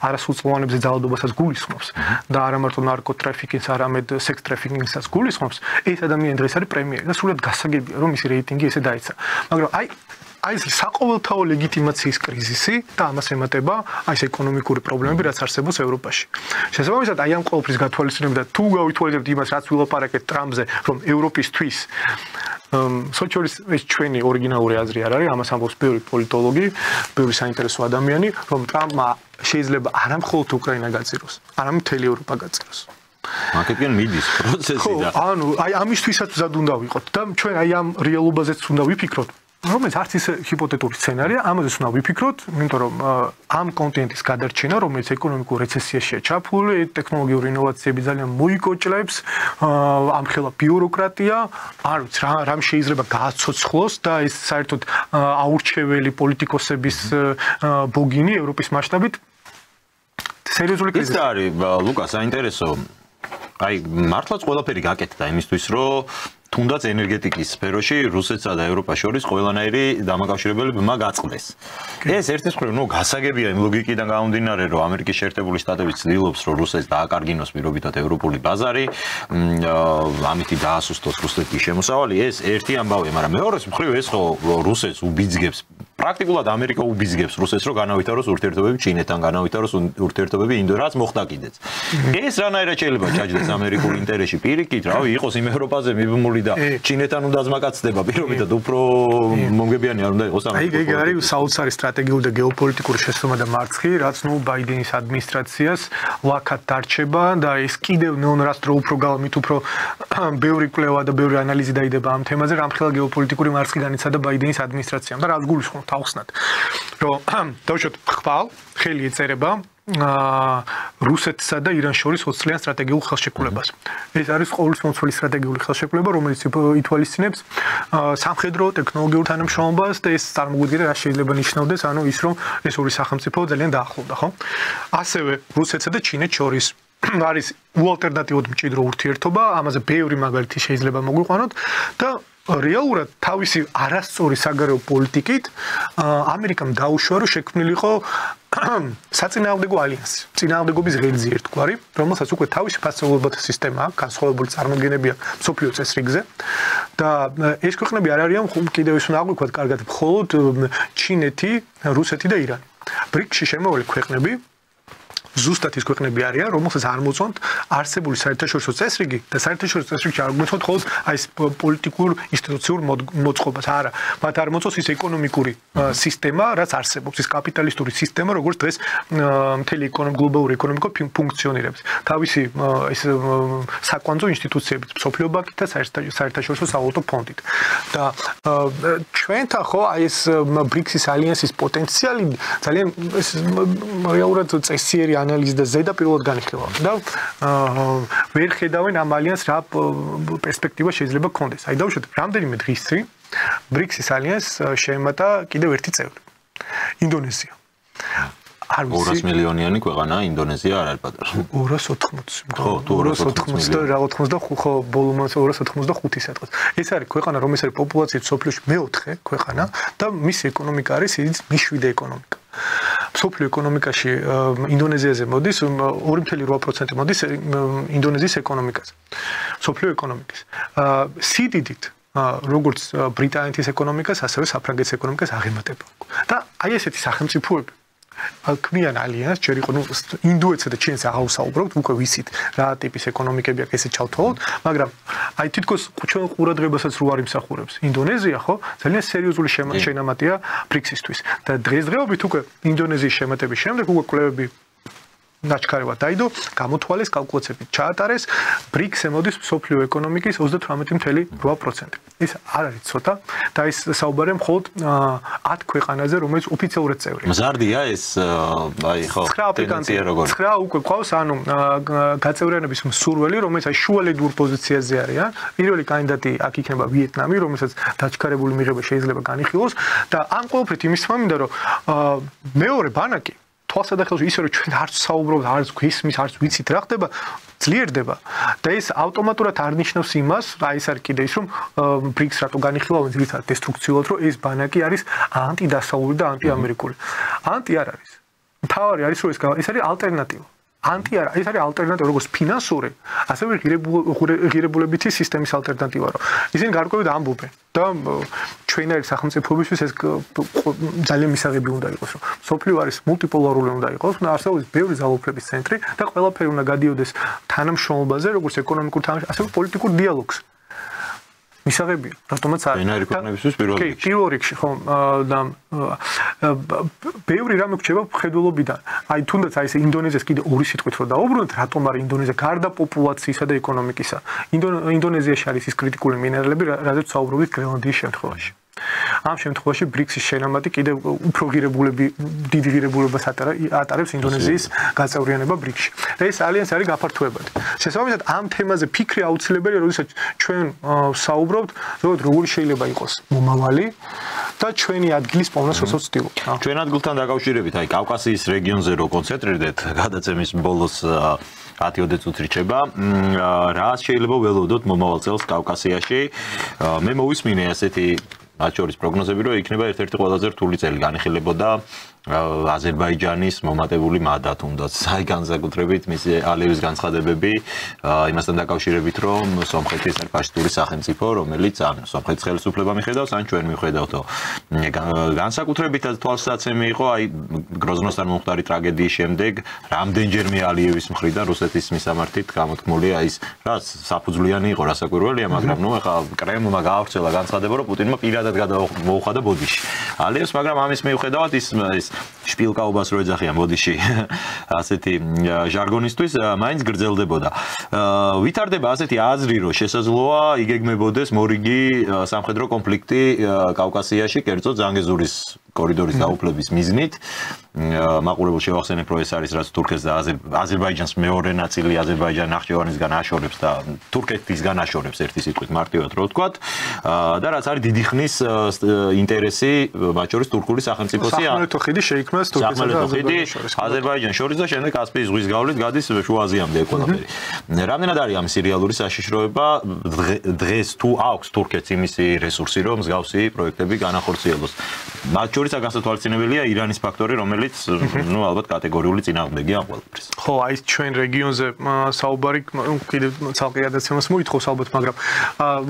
არასრულწლოვანებზე ძალადობასაც გულისხმობს და არა მარტო ნარკოტრაფიკინგს, არამედ სექს ტრაფიკინგსაც გულისხმობს, ეს ადამიანი დღეს არის პრემიერი და სულად გასაგებია, რომ მისი რეიტინგი ესე დაეცა. მაგრამ აი ეს საყოველთაო ლეგიტიმაციის კრიზისი და ამას ემატება აი ეს ეკონომიკური პრობლემები, რაც არსებობს ევროპაში. შესაბამისად, აი ამ ყოველფრის გათვალისწინებით და თუ გავითვალისწინებთ იმას, რაც ვილაპარაკეთ ტრამპზე, რომ ევროპისთვის სოციალის ეს ჩვენი ორიგინალური აზრი არ არის, ამას ამბობს ბევრი პოლიტოლოგი, ბევრი საინტერესო ადამიანი, რომ ტრამპმა შეიძლება არა მხოლოდ უკრაინა გაძიროს, არამედ მთელი ევროპა გაძიროს. მაგეთკენ მიდის პროცესი და აი ამისთვისაც მზად უნდა ვიყოთ და ჩვენ აი ამ რეალობაზეც უნდა ვიფიქროთ. რომელიც არც ისე ჰიპოთეტური სცენარია, ამაზეც უნდა ვიფიქროთ, იმიტომ რომ ამ კონტინენტის გადარჩენა, რომელიც ეკონომიკურ რეცესიაშია ჩაფლული, ტექნოლოგიური ინოვაციები ძალიან მოიკოჭლებს, ამხელა ბიუროკრატია, არ ვიცი რამ შეიძლება გააცოცხლოს და ეს საერთოდ აურჩეველი პოლიტიკოსების ბოგინი ევროპის მასშტაბით სერიოზული კრიზისი. ეს არის ლუკა საინტერესო. აი მართლაც ყველაფერი გაკეთდა იმისთვის, რომ თუნდაც ენერგეტიკის სფეროში რუსეთსა და ევროპას შორის ყველანაირი დამაკავშირებელი ბმა გაწყდეს. ეს ერთის მხრივ, გასაგებია იმ ლოგიკიდან გამომდინარე, რომ ამერიკის შეერთებული შტატები ცდილობს, რომ რუსეთს დააკარგინოს პირობითად ევროპული ბაზარი, ამით დაასუსტოს რუსეთის შემოსავალი, ეს ერთი ამბავია, მაგრამ მეორეს მხრივ ეს ხო რუსეთს უბიძგებს პრაქტიკულად ამერიკა უბიძგებს რუსეთს, რომ განავითაროს ურთიერთობები ჩინეთთან, განავითაროს ურთიერთობები ინდოეთთან, რაც მოხდა კიდეც. ეს რანაირად შეიძლება ჩაჯდეს ამერიკულ ინტერესში პირიქით, რავი, იყოს იმ ევროპაზე მიბმული და ჩინეთთან უნდა ზმაკაცდება პირობითად უფრო მომგებიანი არ უნდა იყოს ამერიკა. აი, არის საოცარი სტრატეგიული და გეოპოლიტიკური შეცდომა და მარცხი, რაც ბაიდენის ადმინისტრაციას ლაქად დარჩება და ეს კიდევ ნეონრას დრო უფრო მით უფრო ბევრი კვლევა და ბევრი ანალიზი დაიდება ამ თემაზე, რამხელა გეოპოლიტიკური მარცხი განიცადა ბაიდენის ადმინისტრაციამ და რაც გულისხმობთ ახსნათ, რომ დავუშვათ ხვალ ხელი ეწერება რუსეთსა და ირანს შორის 20 წლიან სტრატეგიულ ხელშეკრულებას. ეს არის ყოველწლიური სტრატეგიული ხელშეკრულება, რომელიც ითვალისწინებს სამხედრო ტექნოლოგიურ თანამშრომლობას და ეს წარმოგვიდგენთ რა შეიძლება ნიშნავდეს, ის რომ ეს ორი სახელმწიფო ძალიან დაახლოვდა, ხო? ასევე რუსეთსა და ჩინეთს შორის არის უალტერნატიოდ მჭიდრო ურთიერთობა, ამაზე ბევრი მაგალითი შეიძლება მოგვიყვანოთ და რეალურად თავისი არასწორი საგარეო პოლიტიკით ამერიკამ დაუშვა, რომ შექმნილიყო საწინააღმდეგო ალიანსი, წინააღმდეგობის ღერძი ერთგვარი, რომელსაც უკვე თავისი ფასეულობათა სისტემა აქვს, განსხვავებული წარმოდგენები აქვს მსოფლიო წესრიგზე და ეს ქვეყნები არ არიან კიდევ ის უნდა აღვიქვათ კარგად, მხოლოდ ჩინეთი, რუსეთი და ირანი. ბრიკში შემოვალი ქვეყნები ზუსტად ის ქვეყნები არიან, რომელსაც არ მოწონთ არსებული საერთაშორისო წესრიგი და საერთაშორისო წესრიგში არ მოწონთ მხოლოდ აი ეს პოლიტიკურ ინსტიტუციურ მოწყობას, არა, მათ არ მოწონს ის ეკონომიკური სისტემა, რაც არსებობს, ის კაპიტალისტური სისტემა, როგორც დღეს მთელი გლობალური ეკონომიკა ფუნქციონირებს. თავისი ეს საკვანძო ინსტიტუციებით, მსოფლიო ბანკით და საერთაშორისო სავალუტო ფონდით. და ჩვენთან ხო აი ეს ბრიქსის ალიანსის პოტენციალი ძალიან რეალურად წესიერი ანალიზი და ზედაპირულად განიხილავენ და ვერ ხედავენ ამ ალიანსს რა პერსპექტივა შეიძლება გქონდეს. აი დავუშვათ, რამდენიმე დღის წინ ბრიქსის ალიანსს შეემატა კიდევ ერთი წევრი, ინდონეზია. არ ვიცი 200 მილიონიანი ქვეყანაა ინდონეზია არ არის პატარა 280 ხო 280 და რა 85 ხო ბოლომდე 285 სადღაც ეს არის ქვეყანა რომელიც არის პოპულაციით სოფლიოში მეოთხე ქვეყანა და მისი ეკონომიკა არის ის მეშვიდე ეკონომიკა სოფლიო ეკონომიკაში ინდონეზიაზე მოდის 2.8% მოდის ინდონეზიის ეკონომიკაზე სოფლიო ეკონომიკის სიდიდით როგორც ბრიტანეთის ეკონომიკას ასევე საფრანგეთის ეკონომიკას აღემატება და აი ესეთი სახელმწიფოები ქმნიან ალიანსს ჯერ იყო ინდოეთსა და ჩინეთს აღავსაუბრობთ უკვე ვიცით რა ტიპის ეკონომიკები აქვს ესე ჩავთვალოთ მაგრამ აი თითქოს ჩვენ ყურადღებასაც რო არ იმსახურებს ინდონეზია ხო ძალიან სერიოზული შენამატია ბრიქსისთვის და დღესდღეობით უკვე ინდონეზიის შემატების შემდეგ უკვე კვლევები ნაჩქარევად დაიდო გამოთვალეს კალკულაციები ჩაატარეს ბრიქსზე მოდის სოფლიო ეკონომიკის 38.8% ეს არ არის ცოტა და ეს საუბარია მხოლოდ 10 ქვეყანაზე რომელიც ოფიციალურად წევრია მზარდია ეს აი ხო ტენდენცია როგორ 9 უკვე ყავს ანუ გაწევრიანების მსურველი რომელიც აი შუალედურ პოზიციაზე არიან პირველი კანდიდატი აქ იქნება ვიეტნამი რომელსაც დაჩქარებული მიღება შეიძლება განიხილოს და ამ ყოველფრით იმის თქმა მინდა რომ მეორე ბანაკი თვალსაჩინო ისე რომ ჩვენ არც საუბრობთ, არც გვისმის, არც ვიცით რა ხდება, ძლიერდება და ეს ავტომატურად არ ნიშნავს იმას, აი ეს არის კიდე ის რომ ბრიქს რატო განიხილავენ ძირითადად დესტრუქციულად, რომ ეს ბანაკი არის ანტიდასავლური და ანტიამერიკული. ანტი არ არის. მთავარი არის რომ ეს არის ალტერნატივა. ანტი არა, ეს არის ალტერნატივა როგორც ფინანსური, ასევე ღირებულებითი სისტემის ალტერნატივა, რომ ისინი გარკვევით ამბობენ და ჩვენერი სახელმწიფოებისთვის ეს ძალიან მისაღები უნდა იყოს, რომ სოფლიო არის მულტიპოლარული უნდა იყოს, უნდა არსებობს ბევრი ძალაუფლების ცენტრი და ყველაფერი უნდა გადიოდეს თანამშრომლობაზე, როგორც ეკონომიკურ თანამშრომლობაზე, ასევე პოლიტიკურ დიალოგს. მისაღებია, რატომაც არის. ჩვენერი ქვეყნებისთვის პირველ რიგში. კი, პირველ რიგში, ხო, და ბევრი რამე გვჩება მხედველობიდან. აი, თუნდაც აი ეს ინდონეზიას კიდე ორი სიტყვით რო დაუბრუნდეთ, რატომ არის ინდონეზია გარდა პოპულაციისა და ეკონომიკისა. ინდონეზიაში არის ის კრიტიკული მინერალები, რაზეც საუბრობთ გრენლანდიის შემთხვევაში. ამ შემთხვევაში ბრიქსის შენამატი კიდე უფრო დიდი ღირებულებას ატარებს ინდონეზიის გაწევრიანება ბრიქსში. და ეს ალიანსი არის გაფართოებადი. შესაბამისად, ამ თემაზე ფიქრი აუცილებელია, როდესაც ჩვენ საუბრობთ, როგორი შეიძლება იყოს მომავალი და ჩვენი ადგილის პოვნას როცა ვცდილობთ. ჩვენ ადგილთან დაკავშირებით, აი კავკასიის რეგიონზე რო კონცენტრირდეთ, გადაცემის ბოლოს 10-20 წუთი რჩება. რა შეიძლება ველოდოთ მომავალ წელს კავკასიაში? მე მოვისმინე ასეთი მათ შორის პროგნოზები, რომ იქნება ერთ-ერთი ყველაზე რთული წელი განიხილებოდა აზერბაიჯანის მომატებული მადა თუნდაც აი განსაკუთრებით მისი ალევის განცხადებები იმასთან დაკავშირებით, რომ სომხეთის არის ფაშისტური სახელმწიფო, რომელიც ან სომხეთის ხელისუფლება მიხედავს, ან ჩვენ მივხედავთო. განსაკუთრებით თვალსაცემი იყო აი გროზნოსთან მომხდარი ტრაგედიის შემდეგ რამდენჯერმე ალიევის მხრიდან რუსეთის მისამართით გამოთქმული აი ის რაც საფუძვლიანი იყო რასაკვირველია, მაგრამ ნუ ახლა კრემლმა გაავრცელა განცხადება, რომ პუტინმა პირადად გადმოუხადა ბოდიში. ალიევს, მაგრამ ამის მიუხედავად ის შპილკაობას რო ეძახიან ბოდიში ასეთი ჟარგონისთვის მაინც გრძელდებოდა. ვითარდება ასეთი აზრი, რომ შესაძლოა იგეგმებოდეს მორიგი სამხედრო კონფლიქტი კავკასიაში, კერძოდ ზანგეზურის კორიდორის დაუფლების მიზნით. მაყურებელ შევახსენებ, რომ ეს არის რაც თურქეთს და აზერბაიჯანს მეორე ნაწილი აზერბაიჯანი ნახჭევანისგან აშორებს და თურქეთისგან აშორებს ერთი სიტყვით მარტივად რო ვთქვათ. და რაც არის დიდი ხნის ინტერესი მათ შორის თურქული სახელმწიფოსი სახმელეთო ხიდი შეიქმნას თურქეთსა და აზერბაიჯანს შორის და შემდეგ კასპიის ზღვის გავლით გადის შუა აზიამდე ყველაფერი. რამდენად არის ამის რეალური საშიშროება დღეს თუ აქვს თურქეთს იმისი რესურსი, რომ მსგავსი პროექტები განახორციელოს. მათ შორის გასათვალისწინებელია ირანის ფაქტორი, რომელიც ნუ ალბათ კატეგორიული წინააღმდეგია ამ ყველაფრის. ხო, აი ჩვენ რეგიონზე საუბარი კიდევ ცალკე გადაცემას მოითხოვს ალბათ, მაგრამ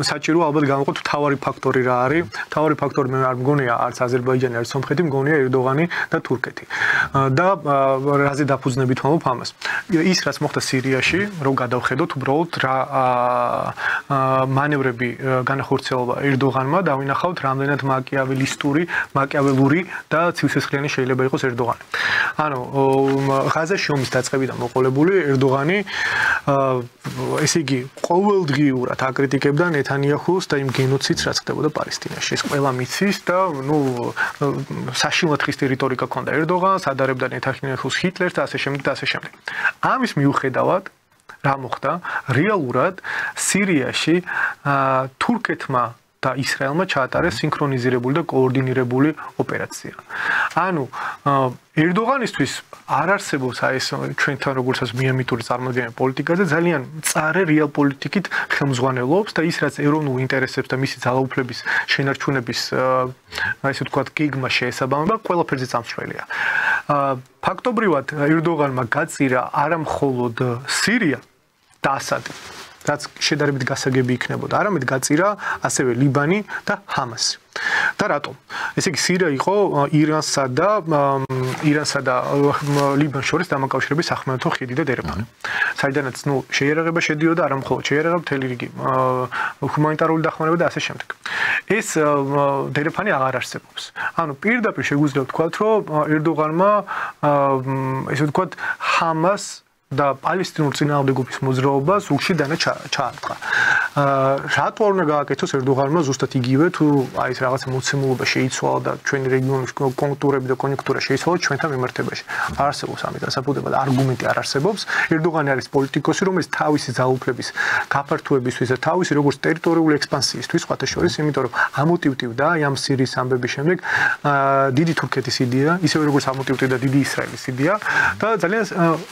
საჭირო ალბათ განვყოთ მთავარი ფაქტორი რა არის. მთავარი ფაქტორი მე არ მგონია არც აზერბაიჯანი, არც სომხეთი, მგონია ერდოღანი და თურქეთი. და რაზე დაფუძნებით ვამბობ ამას. ის რაც მოხდა სირიაში, რომ გადავხედოთ უბრალოდ რა მანევრები განახორციელა ერდოღანმა, დავინახავთ რამდენად მაკიაველური და ცივსესხლიანი შეიძლება იყოს ერდოღანი. ანუ ღაზაში ომის დაწყებიდან მოყოლებული ერდოღანი ესე იგი ყოველდღიურად აკრიტიკებდა ნეთანიაჰუს და იმ გენოციდს რაც ხდებოდა პალესტინაში. ეს ყველა მიცის და ნუ საშინლათხის ტერიტორია ჰქონდა ერდოღანს, ადარებდა ნეთანიაჰუს ჰიტლერს და ასე შემდეგ და ასე შემდეგ. ამის მიუხედავად რა მოხდა? რეალურად სირიაში თურქეთმა და ისრაელმა ჩაატარეს სინქრონიზირებული და კოორდინირებული ოპერაცია. ანუ ერდოღანისთვის არ არსებობს აი ეს ჩვენთან როგორცაც მიამიტური წარმოდგენა პოლიტიკაზე ძალიან მწარე რეალ პოლიტიკით ხელმძღვანელობს და ის რაც ეროვნულ ინტერესებს და მისი ძალაუფლების შენარჩუნების აი ესე ვთქვათ გეგმა შეესაბამება ყველაფერზე წამსვლელია. ფაქტობრივად ერდოღანმა გაწირა არა მხოლოდ სირია და ასადი რაც შედარებით გასაგები იქნებოდა. არამედ გაწირა ასევე ლიბანი და ჰამასი. და რატომ? ესე იგი სირია იყო ირანსა და ლიბანს შორის დამაკავშირების სახმელეთო ხიდი და დერეფანი. საიდანაც შეიარაღება შედიოდა არა მხოლოდ შეიარაღება მთელი რიგი ჰუმანიტარული დახმარება და ასე შემდეგ. ეს დერეფანი აღარ არსებობს. ანუ პირდაპირ შეგვიძლია ვთქვათ, რომ ერდოღანმა ესე ვთქვათ ჰამას და პალესტინურ წინააღმდეგობის მოძრაობას უხში დანა ჩაარტყა. რატო არ უნდა გააკეთოს ერდოღანმა ზუსტად იგივე თუ აი ეს რაღაცა მოცემულობა შეიცვალა და ჩვენი რეგიონის კონjunktურები და კონjunktურა შეიცვალა ჩვენთან მიმართებაში. არ არსებობს ამით დასაბუთებად არგუმენტი არ არსებობს. ერდოღანი არის პოლიტიკოსი, რომელიც თავისი ძალაუფლების გაფართოებისთვის და თავისი როგორც ტერიტორიული ექსპანსიისთვის, სხვათა შორის, იმიტომ რომ ამოტივტივდა აი ამ სირიის ამბების შემდეგ დიდი თურქეთის იდეა, ისევე როგორც ამოტივტივდა დიდი ისრაელის იდეა და ძალიან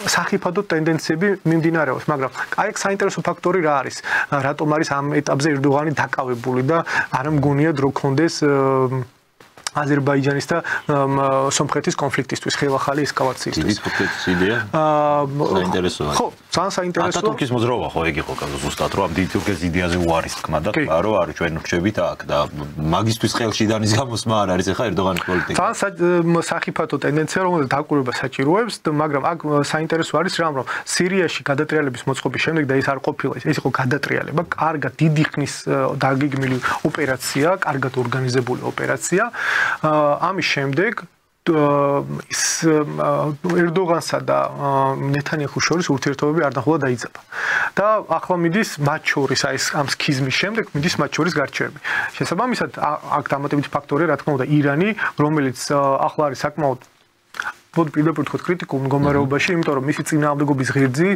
სახიფათო ტენდენციები მიმდინარეობს, მაგრამ აი ეს საინტერესო ფაქტორი რა არის? რატომ არის ამ ეტაპზე ერდოღანი დაკავებული და არ მგონიათ რომ კონდეს აზერბაიჯანის და სომხეთის კონფლიქტისთვის ხელახალი ესკალაციისთვის. დიდი თურქეთის იდეა? საინტერესოა. ხო, ძალიან საინტერესოა. ატატურკის მოძრაობა ხო ეგ იყო ზუსტად რომ ამ დიდი თურქეთის იდეაზე უარის თქმა და რო არ ჩვენ რჩებით აქ და მაგისტვის ხელში დანის გამოსმა არ არის ახლა ერდოღანის პოლიტიკა. ძალიან სახიფათო ტენდენცია რომელიც დაკვირვება საჭიროებს, მაგრამ აქ საინტერესო არის რამ რომ სირიაში გადატრიალების მოწყობის შემდეგ და ეს არ ყოფილა, ეს იყო გადატრიალება, კარგად დიდი ხნის დაგეგმილი ოპერაცია, კარგად ორგანიზებული ოპერაცია. ამის შემდეგ ერდოღანსა და ნეთანიაჰუს შორის ურთიერთობები არნახულად დაიძაბა. და ახლა მიდის მათ შორის აი ეს ამ სქიზმის შემდეგ მიდის მათ შორის გარჩევები. შესაბამისად აქ დამატებითი ფაქტორია რა თქმა უნდა ირანი, რომელიც ახლა არის საკმაოდ მოდი პირდაპირ ვთქვათ კრიტიკულ მდგომარეობაში, იმიტომ რომ მისი წინააღმდეგობის ღერძი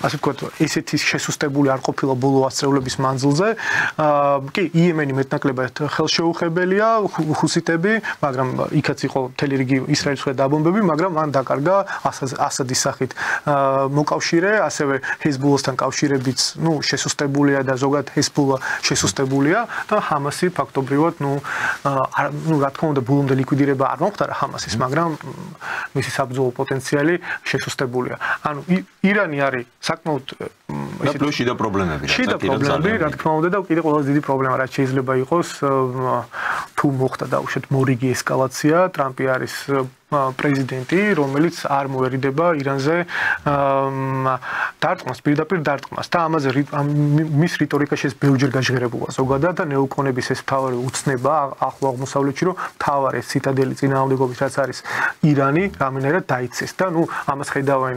ასე ვთქვათ, ესეთი შესუსტებული არ ყოფილა ბოლო ასწრეულების მანძილზე. კი, იემენი მეტნაკლებად ხელშეუხებელია, ჰუსიტები, მაგრამ იქაც იყო მთელი რიგი ისრაელის მხრიდან დაბომბები, მაგრამ მან დაკარგა ასადის სახით მოკავშირე, ასევე ჰეზბოლასთან კავშირებიც, შესუსტებულია და ზოგადად ჰეზბოლა შესუსტებულია და ჰამასი ფაქტობრივად, რა თქმა უნდა, ბოლომდე ლიკვიდირება არ მომხდარა ჰამასის, მაგრამ მისი საბრძოლო პოტენციალი შესუსტებულია. ანუ ირანი არის საკმაოდ და პლუს შიდა პრობლემები. შიდა პრობლემები, რა თქმა უნდა და კიდე ყველაზე დიდი პრობლემა რაც შეიძლება იყოს თუ მოხდა დაუშვათ მორიგი ესკალაცია, ტრამპი არის პრეზიდენტი, რომელიც არ მოერიდება ირანზე დარტყმას, პირდაპირ დარტყმას და ამაზე მის რიტორიკაში ეს ბევრჯერ გაჟღერებულა ზოგადად და ნეოკონების ეს მთავარი უცნება ახლო აღმოსავლეთში, რომ მთავარი ციტადელი წინააღმდეგობის რაც არის ირანი, რამენერად დაიცეს და ამას ხედავენ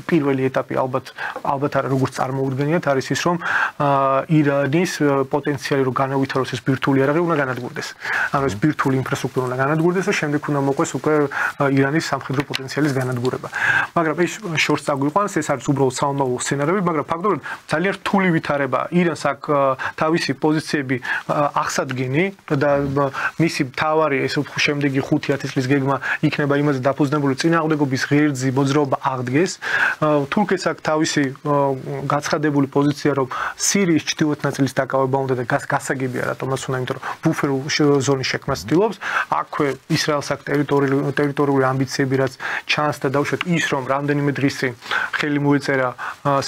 პირველი ეტაპი ალბათ როგორც წარმოუდგენიათ არის ის, რომ ირანის პოტენციალი რომ განავითაროს ეს ბირთვული იარაღი უნდა განადგურდეს. ანუ ეს ბირთვული ინფრასტრუქტურა უნდა განადგურდეს და შემდეგ უნდა მოყვეს უკვე ირანის სამხედრო პოტენციალის განადგურება. მაგრამ ეს შორს წაგვიყვანს, ეს არის უბრალოდ საომავლო სცენარები, მაგრამ ფაქტობრივად ძალიან რთული ვითარება ირანს აქ თავისი პოზიციები აღსადგენი და მისი მთავარი ეს შემდეგი 5-10 წლის გეგმა იქნება იმაზე დაფუძნებული წინააღმდეგობის ღერძი მოძრაობა აღდგეს. თურქეთს აქ თავისი გაცხადებული პოზიცია რომ სირიის ჩრდილოეთ ნაწილის დაკავება უნდა და გასაგებია რატომაც უნდა, იმიტომ რომ ბუფერ ზონის შექმნას ცდილობს. აქვე ისრაელს აქ ტერიტორიული ამბიციები რაც ჩანს და დაუშვათ ის რომ რამდენიმე დღის წინ ხელი მოეწერა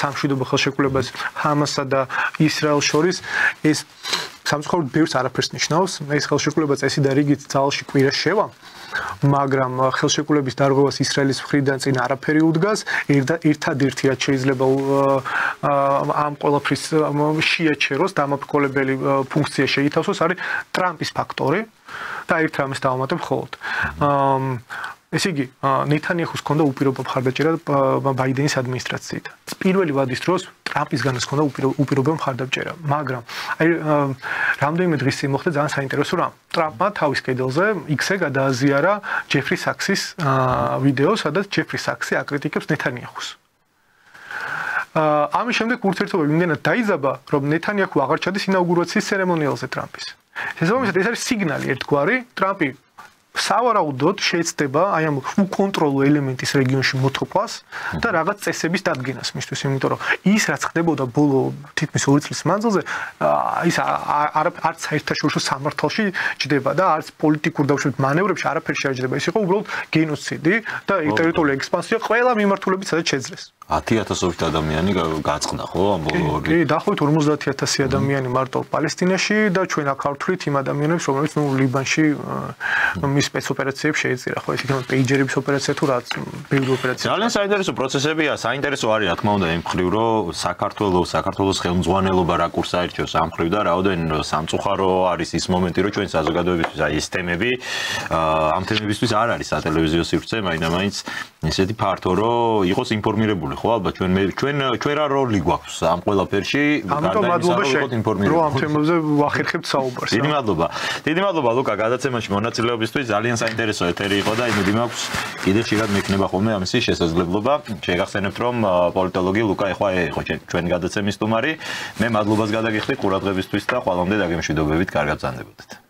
სამშვიდობო ხელშეკრულებას ჰამასსა და ისრაელს შორის ეს სამწუხაროდ ბევრს არაფერს ნიშნავს. ეს ხელშეკრულება წესი და რიგით ძალში კვირას შევა, მაგრამ ხელშეკრულების დარღვევას ისრაელის მხრიდან წინ არაფერი უდგას. ერთადერთი რაც შეიძლება ამ ყველაფრის შეაჩეროს დამაფრთხოლებელი ფუნქცია შეითავსოს არის ტრამპის ფაქტორი და ერთ რამეს დავამატებ მხოლოდ. ესე იგი, ნეთანიაჰუს ჰქონდა უპირობო მხარდაჭერა ბაიდენის ადმინისტრაციით. პირველი ვადის დროს ტრამპისგანაც ჰქონდა უპირობო მხარდაჭერა, მაგრამ აი რამდენიმე დღის წინ მოხდა ძალიან საინტერესო რამ. ტრამპმა თავის კედელზე X-ზე გადააზიარა ჯეფრი საქსის ვიდეო, სადაც ჯეფრი საქსი აკრიტიკებს ნეთანიაჰუს. ამის შემდეგ ურთიერთობა იმდენად დაიზაბა, რომ ნეთანიაჰუ აღარ ჩადის ინაუგურაციის ცერემონიალზე ტრამპის. შესაბამისად, ეს არის სიგნალი ერთგვარი, ტრამპი სავარაუდოდ შეეცდება აი ამ უკონტროლო ელემენტის რეგიონში მოთხოვას და რაღაც წესების დადგენას მისთვის, იმიტომ რომ ის რაც ხდებოდა ბოლო თითქმის 2 წლის მანძილზე, ის არც საერთაშორისო სამართალში ჯდება და არც პოლიტიკურ დავშვებით მანევრებში არაფერში არ ჯდება. ის იყო უბრალოდ გენოციდი და ტერიტორიული ექსპანსია ყველა მიმართულებით სადაც შეძლეს. 10,000 ადამიანი გაწყდა ხო ამ ბოლო ორი? კი, დაახლოებით 50,000 ადამიანი მარტო პალესტინაში და ჩვენ აქ ავთვლით იმ ადამიანებს, რომლებიც ლიბანში მის სპეცოპერაციებს შეეწირა, ხო, ეს იქნება პეიჯერების ოპერაცია თუ რაც ბევრი ოპერაცია. ძალიან საინტერესო პროცესებია, საინტერესო არის რა თქმა უნდა იმ მხრივ, რომ საქართველოს ხელმძღვანელობა რა კურსს აირჩევს ამ მხრივ და რაოდენ სამწუხარო არის ის მომენტი, რომ ჩვენ საზოგადოებისთვის აი ეს თემები ამ თემებისთვის არ არის სატელევიზიო სივრცე, მაინც ესეთი ფართო, რომ იყოს ინფორმირებული, ხო, ალბათ ჩვენ რა როლი გვაქვს ამ ყველაფერში, ამიტომ მადლობა რომ ამ თემებზე ვახერხებთ საუბარს. დიდი მადლობა ლუკა გადაცემაში მონაწილეობისთვის. ძალიან საინტერესო ეთერი იყო და იმედი მაქვს კიდევ ხშირად მექნება ხოლმე ამისი შესაძლებლობა. შეგახსენებთ რომ პოლიტოლოგი ლუკა ეხვაია იყო ჩვენი გადაცემის სტუმარი. მე მადლობას გადაგიხდით ყურადღებისთვის და ხვალამდე დაგემშვიდობებით, კარგად ბრძანდებოდეთ.